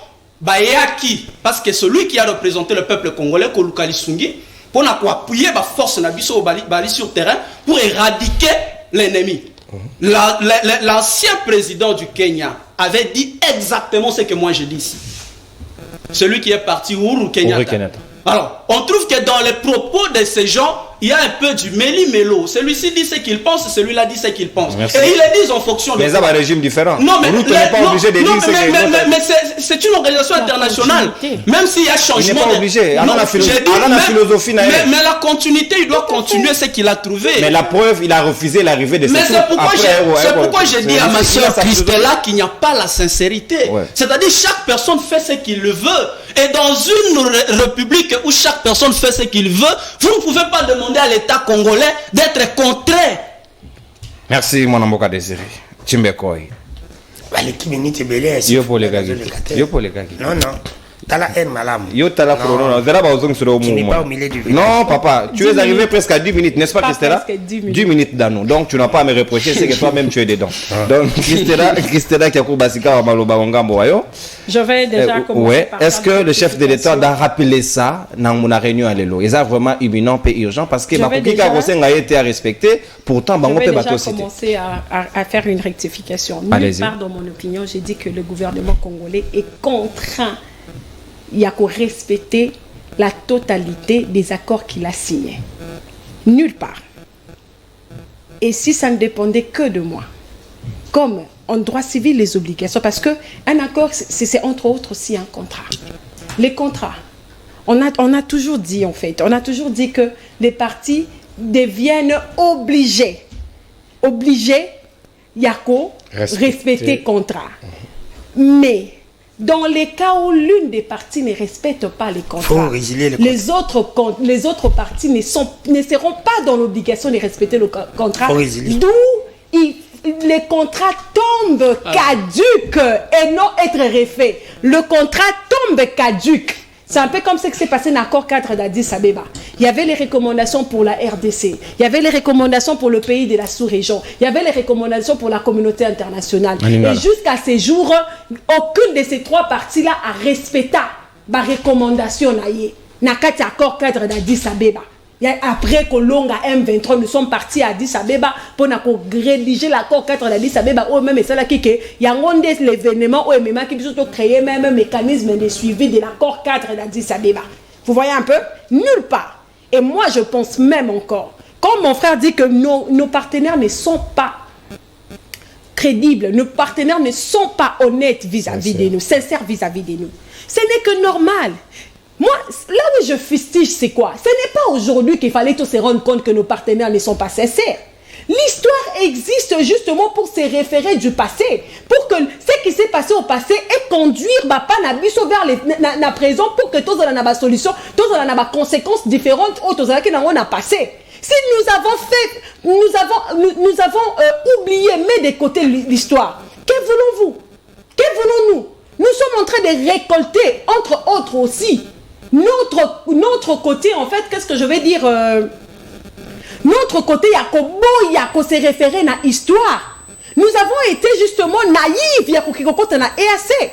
parce que celui qui a représenté le peuple congolais, Kolukali Sungi, pour appuyer la force sur terrain pour éradiquer l'ennemi. L'ancien président du Kenya avait dit exactement ce que moi je dis ici. Celui qui est parti, Uhuru Kenyatta. Alors, on trouve que dans les propos de ces gens, il y a un peu du méli-mélo. Celui-ci dit ce qu'il pense, celui-là dit ce qu'il pense. Merci. Et ils le disent en fonction de... Mais ça va un régime différent. Non, mais c'est une organisation internationale. Même s'il y a changement... Il n'est pas obligé. Alors la philosophie... Mais la continuité, il doit continuer ce qu'il a trouvé. Mais la preuve, il a refusé l'arrivée de ces troupes. C'est pourquoi j'ai dit à ma soeur Christella qu'il n'y a pas la sincérité. C'est-à-dire chaque personne fait ce qu'il le veut. Et dans une république où chaque personne fait ce qu'il veut, vous ne pouvez pas demander à l'État congolais d'être contraire. Merci, mon amboka Désiré. Timbekoi. Yo pour les gars. Non. Tala malam. Yo tala chrono. Tu n'es pas au milieu du village. Non, papa, tu es arrivé presque à 10 minutes, n'est-ce pas, Christella? 10 minutes dans nous. Donc, tu n'as pas à me reprocher, c'est que toi-même, tu es dedans. Donc, Christella qui a couru Basika à Maloba Wangambo. Je vais déjà commencer par... Est-ce que le chef de l'État a rappelé ça dans mon réunion à l'élo? Ils sont vraiment imminent et urgent parce que ma copie a été à respecter. Pourtant, je vais déjà commencer à faire une rectification. Nulle part, dans mon opinion, j'ai dit que le gouvernement congolais est contraint. Il y a qu'à respecter la totalité des accords qu'il a signés. Nulle part. Et si ça ne dépendait que de moi, comme en droit civil les obligations, parce qu'un accord, c'est entre autres aussi un contrat. Les contrats, on a toujours dit en fait, on a toujours dit que les parties deviennent obligées. Obligées, il y a qu'à respecter le contrat. Mais... dans les cas où l'une des parties ne respecte pas les contrats, les autres parties ne seront pas dans l'obligation de respecter le contrat. D'où les contrats tombent caducs et non être refaits. Le contrat tombe caduc. C'est un peu comme ce qui s'est passé dans l'accord 4 d'Addis Abeba. Il y avait les recommandations pour la RDC. Il y avait les recommandations pour le pays de la sous-région. Il y avait les recommandations pour la communauté internationale. Et jusqu'à ces jours, aucune de ces trois parties-là a respecté les recommandations. Dans l'accord 4 d'Addis Abeba. Après Kolonga M23, nous sommes partis à Addis Abeba pour rédiger l'accord 4 d'Addis Abeba. Ou même ça là qui il y a un des événements où même qui ont créé même un mécanisme de suivi de l'accord 4 d'Addis Abeba. Vous voyez un peu? Nulle part. Et moi je pense même encore, comme mon frère dit que nos partenaires ne sont pas crédibles, nos partenaires ne sont pas honnêtes vis-à-vis de nous, sincères vis-à-vis de nous. Ce n'est que normal. Moi, là où je fustige, c'est quoi? Ce n'est pas aujourd'hui qu'il fallait tous se rendre compte que nos partenaires ne sont pas sincères. L'histoire existe justement pour se référer du passé, pour que ce qui s'est passé au passé et conduire Bapa Nabiso vers la présent pour que tous on a des solutions, tous on a des conséquences différentes au tous on a passé. Si nous avons oublié, mais de côté l'histoire, que voulons-vous? Que voulons-nous? Nous sommes en train de récolter, entre autres aussi, notre côté, en fait, qu'est-ce que je vais dire Notre côté, il y a qu'on s'est référé à l'histoire. Nous avons été justement naïfs, il y a qu'on a EAC.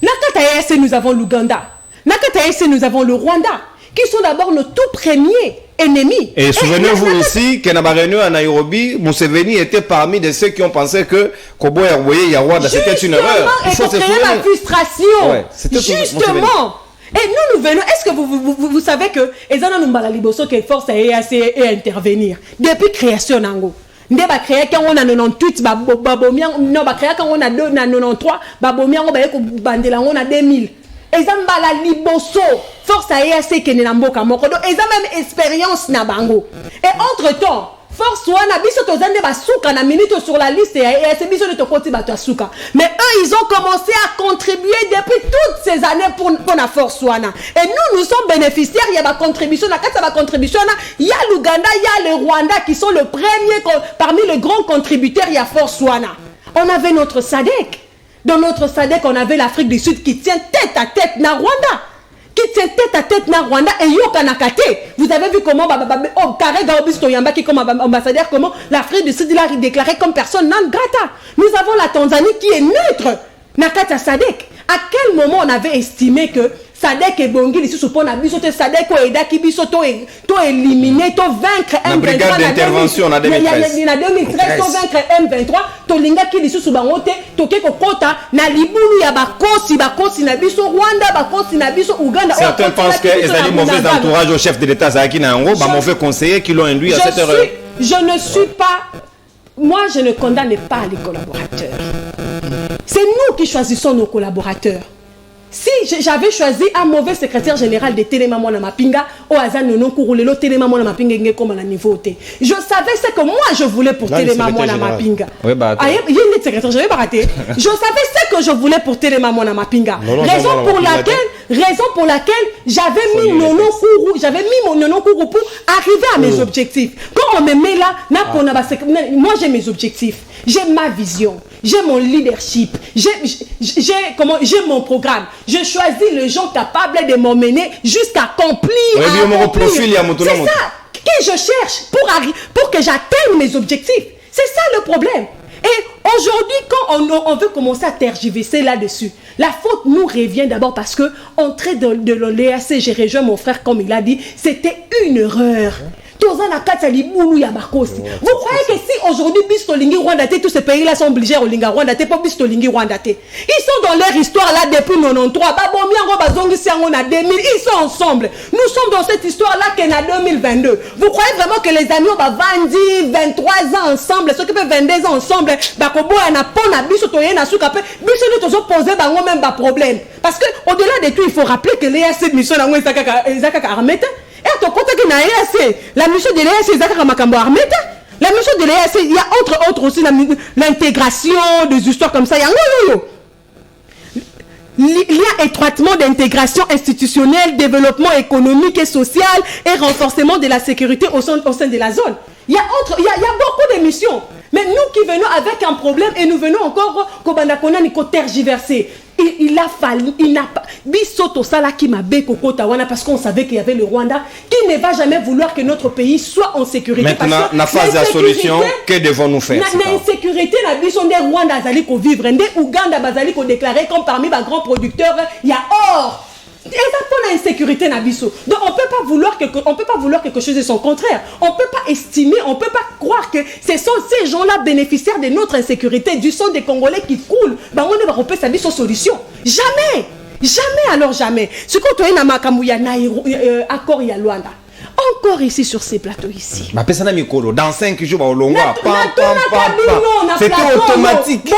Nakata EAC, nous avons l'Ouganda. Nakata EAC, nous avont le Rwanda, qui sont d'abord nos tout premiers ennemis. Et souvenez-vous aussi que dans la réunion à Nairobi, Museveni était parmi de ceux qui ont pensé que Kobo et Rwanda, c'était une erreur. Il faut créer la frustration. Ouais, justement. Et nous venons. Est-ce que vous savez que Ezana Numbala Liboso qui force à EAC et à intervenir depuis création Nango. Nde ba créé quand on a 98 babomia non ba créé quand on a 93 babomia on ba ko bandela on a 2000. Ezambala Liboso force à EAC qui na mboka moko donc eza même expérience na bango. Et entre-temps force wana biso tozande basuka na minute sur la liste et c'est biso de tokoti bato asuka. Mais eux ils ont commencé à contribuer depuis toutes ces années pour la force wana. Et nous sommes bénéficiaires, il y a ma contribution, il y a l'Ouganda, il y a le Rwanda qui sont le premier parmi les grands contributeurs, il y a force wana. On avait notre SADC. Dans notre SADC, on avait l'Afrique du Sud qui tient tête à tête na Rwanda. Qui tient tête à tête na Rwanda et Yokanakate. Vous avez vu comment Kare Gaobisto Yamba qui comme ambassadeur, comment l'Afrique du Sud l'a déclaré comme personne non grata. Nous avons la Tanzanie qui est neutre. Nakata Sadek. À quel moment on avait estimé que Sadek et Bongi, les sous-suppos, Sadek ou Eda qui biso to éliminer, to vaincre M23. La brigade d'intervention en 2013. Il y a 2013, to vaincre M23, to linga qui les sous-subangote, to keko kota, na libulu ya bakosi na biso Rwanda, bakosi na biso Ouganda. Certains pensent que les alliés mauvais entourage au chef de l'État Zaki Nango, mauvais conseiller qui l'ont induit à cette erreur. Je ne suis pas. Moi, je ne condamne pas les collaborateurs. C'est nous qui choisissons nos collaborateurs. Si j'avais choisi un mauvais secrétaire général de Téléma Mwana Mapinga, au hasard non courulelo Téléma Mwana Mapinga ngé comme la niveau. Je savais ce que moi je voulais pour Téléma Mwana Mapinga. Oui, bah. Il y a une secrétaire général raté. Je savais ce que je voulais pour Téléma Mwana Mapinga. Raison pour laquelle j'avais mis mon nono courou pour arriver à mes objectifs. Quand on me met là, moi j'ai mes objectifs. J'ai ma vision, j'ai mon leadership, j'ai mon programme. Je choisis les gens capables de m'emmener jusqu'à accomplir. C'est ça que je cherche pour que j'atteigne mes objectifs. C'est ça le problème. Et aujourd'hui, quand on veut commencer à tergiverser là-dessus, la faute nous revient d'abord parce que entrer de l'EAC, j'ai rejoint mon frère comme il a dit, c'était une erreur. Vous croyez que si aujourd'hui Bistolingi Rwanda, tous ces pays-là sont obligés à Olinga Rwanda, pas Bistolingi Rwanda. Ils sont dans leur histoire là depuis 93. Ils sont ensemble. Nous sommes dans cette histoire-là qu'en a 2022. Vous croyez vraiment que les amis ont 20, 23 ans ensemble, ceux qui peuvent 22 ans ensemble, parce que au-delà de tout, il faut rappeler que les AC mission et ton côté que la mission de l'EAC, c'est Zaka Makambo Armée. La mission de l'EAC, il y a autre aussi l'intégration des histoires comme ça. Il y a étroitement d'intégration institutionnelle, développement économique et social et renforcement de la sécurité au sein de la zone. Il y a beaucoup de missions. Mais nous qui venons avec un problème et nous venons encore tergiverser. Il a fallu, il n'a pas. Bisoto Sala qui m'a bé Tawana parce qu'on savait qu'il y avait le Rwanda qui ne va jamais vouloir que notre pays soit en sécurité. Maintenant, la phase de la solution, que devons-nous faire? L'insécurité, la biso des Rwanda Zali ko vivre, des Ouganda Bazali ko déclarer comme parmi les grands producteurs, il y a or. Exactement l'insécurité Nabiso. Donc on peut pas vouloir quelque chose de son contraire. On peut pas estimer, on peut pas croire que ce sont ces gens-là bénéficiaires de notre insécurité, du sang des Congolais qui coulent. On ne va pas sa vie sans solution. Jamais, alors jamais. Ce qu'on doit accord il y a Luanda. Encore ici sur ces plateaux ici. Dans 5 jours, c'était automatique.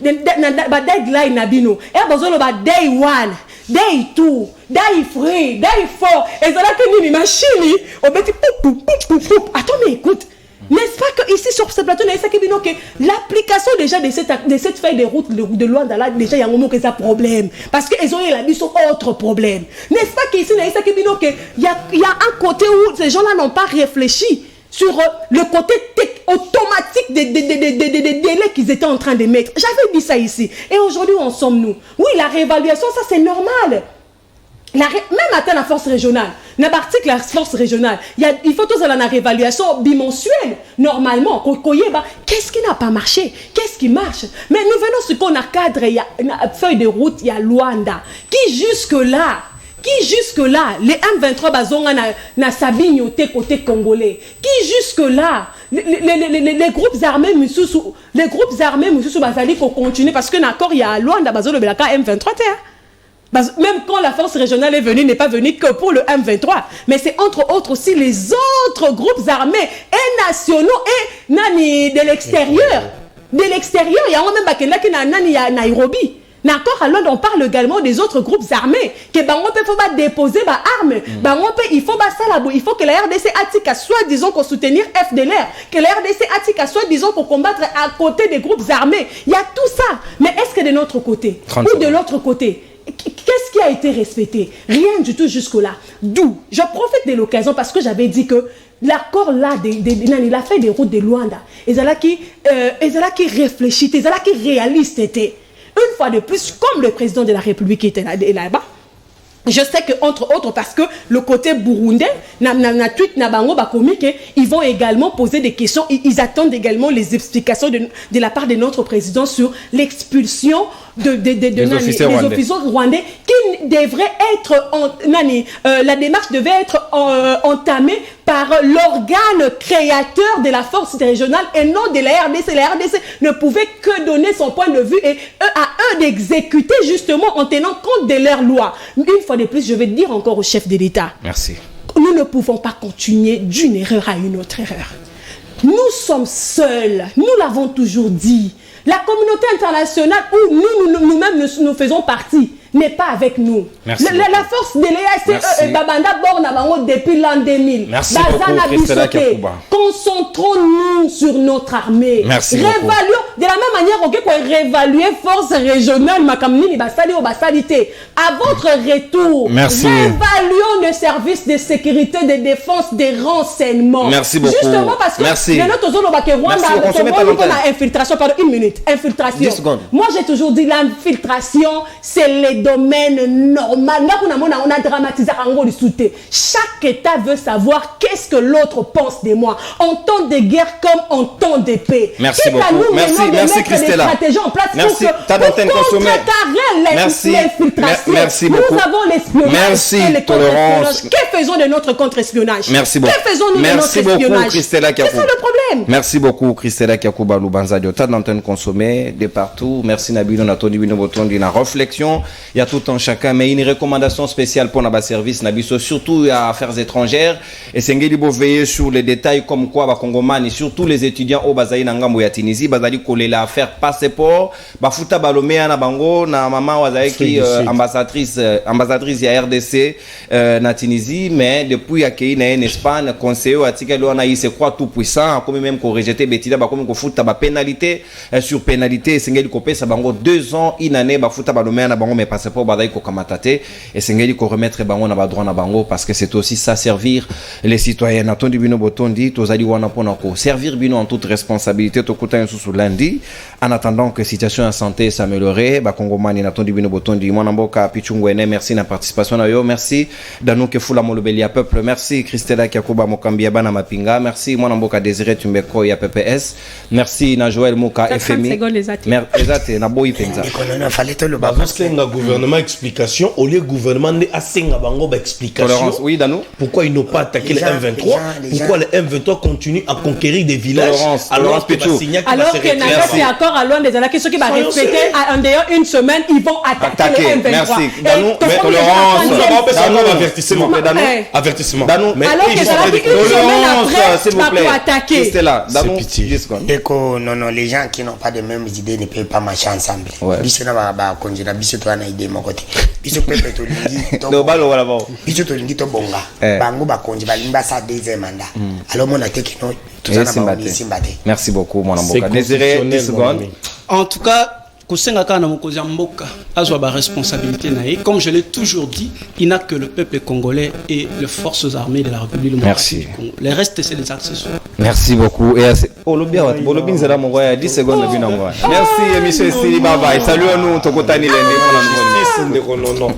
Deadline nabino. Day 1, day 2, day 3, day 4. Et ça là que ni machine, attends mais écoute. N'est-ce pas que ici sur ce plateau, l'application déjà de cette feuille de route de Luanda là, déjà il y a un moment que ça problème. Parce qu'ils ont eu la mission autre problème. N'est-ce pas qu'ici, il y a un côté où ces gens-là n'ont pas réfléchi sur le côté automatique des délais qu'ils étaient en train de mettre. J'avais dit ça ici. Et aujourd'hui, où en sommes-nous? Oui, la réévaluation, ça c'est normal. même atteint la force régionale. Dans l'article la force régionale, il faut tous aller dans réévaluation bimensuelle. Normalement, qu'est-ce qui n'a pas marché? Qu'est-ce qui marche? Mais nous venons ce qu'on a cadre, il y a une feuille de route, il y a Luanda, qui jusque-là, les M23 bazonga na Sabine côté congolais, qui jusque-là, les groupes armés mususu bazali ko continuer parce que d'accord il y a Luanda bazolo belaka M23 même quand la force régionale est venue, n'est pas venue que pour le M23, mais c'est entre autres aussi les autres groupes armés et nationaux et nani de l'extérieur. De l'extérieur, il y a même bakenda qui nani à Nairobi. D'accord, alors on parle également des autres groupes armés que bango peut faut déposer ba armes, bango peut il faut il faut que la RDC Atika soit disons qu'on soutenir FDLR, que la RDC Atika soit disons qu'on combattre à côté des groupes armés. Il y a tout ça, mais est-ce que de notre côté ou de l'autre côté qu'est-ce qui a été respecté? Rien du tout jusque-là. D'où je profite de l'occasion parce que j'avais dit que l'accord là, il a fait des routes de Luanda. Et c'est là qui réfléchit, c'est là qui réaliste était. Une fois de plus, comme le président de la République était là-bas, je sais que entre autres parce que le côté burundais, ils vont également poser des questions. Ils attendent également les explications de la part de notre président sur l'expulsion des officiers rwandais qui devrait être la démarche devait être entamée par l'organe créateur de la force régionale et non de la RDC. La RDC ne pouvait que donner son point de vue et à eux d'exécuter justement en tenant compte de leurs lois. Une fois de plus, je vais dire encore au chef de l'État. Merci. Nous ne pouvons pas continuer d'une erreur à une autre erreur. Nous sommes seuls, nous l'avons toujours dit. La communauté internationale où nous-mêmes nous faisons partie n'est pas avec nous. Merci la force de l'EAC Babanda Borna depuis l'an 2000. Merci beaucoup, Christella Kiakuba. Concentrons-nous sur notre armée. Merci réévaluons de la même manière qu'on réévaluer force régionale Makamini Basali ou Basalité. À votre retour, merci. Réévaluons le service de sécurité, de défense, des renseignements. Merci beaucoup. Justement parce que a infiltration, pardon, une minute. Infiltration. 10 secondes. Moi j'ai toujours dit l'infiltration, c'est les domaines normal. On a dramatisé chaque État veut savoir qu'est-ce que l'autre pense de moi. En temps de guerre comme en temps de paix. Merci beaucoup. Merci Christella. Merci. Merci beaucoup. Nous avons l'espionnage. Merci Tolérance. Que faisons de notre contre-espionnage? Merci beaucoup. Que faisons-nous de notre espionnage? Merci beaucoup Christella Kiakuba. C'est ça le problème. Merci beaucoup Christella Kiakuba Lubanza Diota d'antenne consommée de partout. Merci Nabino Natoni Bino Botondi na réflexion. Il y a tout un chacun, mais une recommandation spéciale pour notre service Nabiso, surtout à affaires étrangères. Et c'est Ngelibo veiller sur les détails comme quoi, Congomani, surtout les étudiants au Bazaï Nangambo ya Tunisie, Bazali collé la affaire passeport, Bafuta Balomea na Bango, na maman Wazaï qui ambassadrice ya RDC na Tunisie, mais depuis accueilli na en Espagne, conseiller Atika Loana il se croit tout puissant, comme même qu'on rejeté Betida, comme qu'on fout ta pénalité sur pénalité, c'est Ngeli Kopé, ça Bango 2 ans, une année, Bafuta Balomea na Bango, mais passeport Badaï Kokamatate, et c'est Ngeli ko remettre Bango na droit na Bango, parce que c'est aussi ça servir les citoyens. Natondi Bino Botondi, Tozali Wana Ponako, servir Bino en toute responsabilité, Tokuta Nsusu lundi, en attendant que la situation en santé s'améliorer, Kongomani Natondi Bino Botondi, Mwanamboka Pichungwene, merci na participation na yo, merci Danouke Fula Molobelia Peuple, merci Christella Kiakuba Mokambia Bana Mapinga, merci Mwanamboka Désiré Tumbeko ya PPS, merci na Joël Mouka FMI, merci na Boy Penza. Parce que le gouvernement explication, au lieu gouvernement a senga bango explication. Oui, Danou. Pourquoi ils n'ont pas attaqué le M23? Pourquoi le M23 continue à conquérir des villages? Alors que Nagasi accord à loin des années, ceux qui vont respecter en dehors une semaine, ils vont attaquer le M23. Merci. Danou, mais tolérance. Avertissement. Avertissement. Alors que ça va une semaine après, pour attaquer. C'est là. Danou, Éco, non, les gens qui n'ont pas de mêmes idées ne peuvent pas marcher ensemble. Biso na ba konjina biso to na idée moko te. Biso pepe to lingi to. Biso to lingi to bonga. Bango ba konji ba limba sa deuxième mandat. Alors mon attaque non tout ça na ba simbate. Merci beaucoup mon amboka. Désiré 10 secondes. En tout cas, Kosenga kana mokozi mboka azwa ba responsabilité nae, comme je l'ai toujours dit, il n'a que le peuple congolais et les forces armées de la République démocratique du Congo. Les restes c'est des accessoires. Merci beaucoup et Olobia wat Bolobin zala mongoya 10 secondes na bino ngoya. Merci monsieur Sili bye bye. Salut à nous tokotani lende.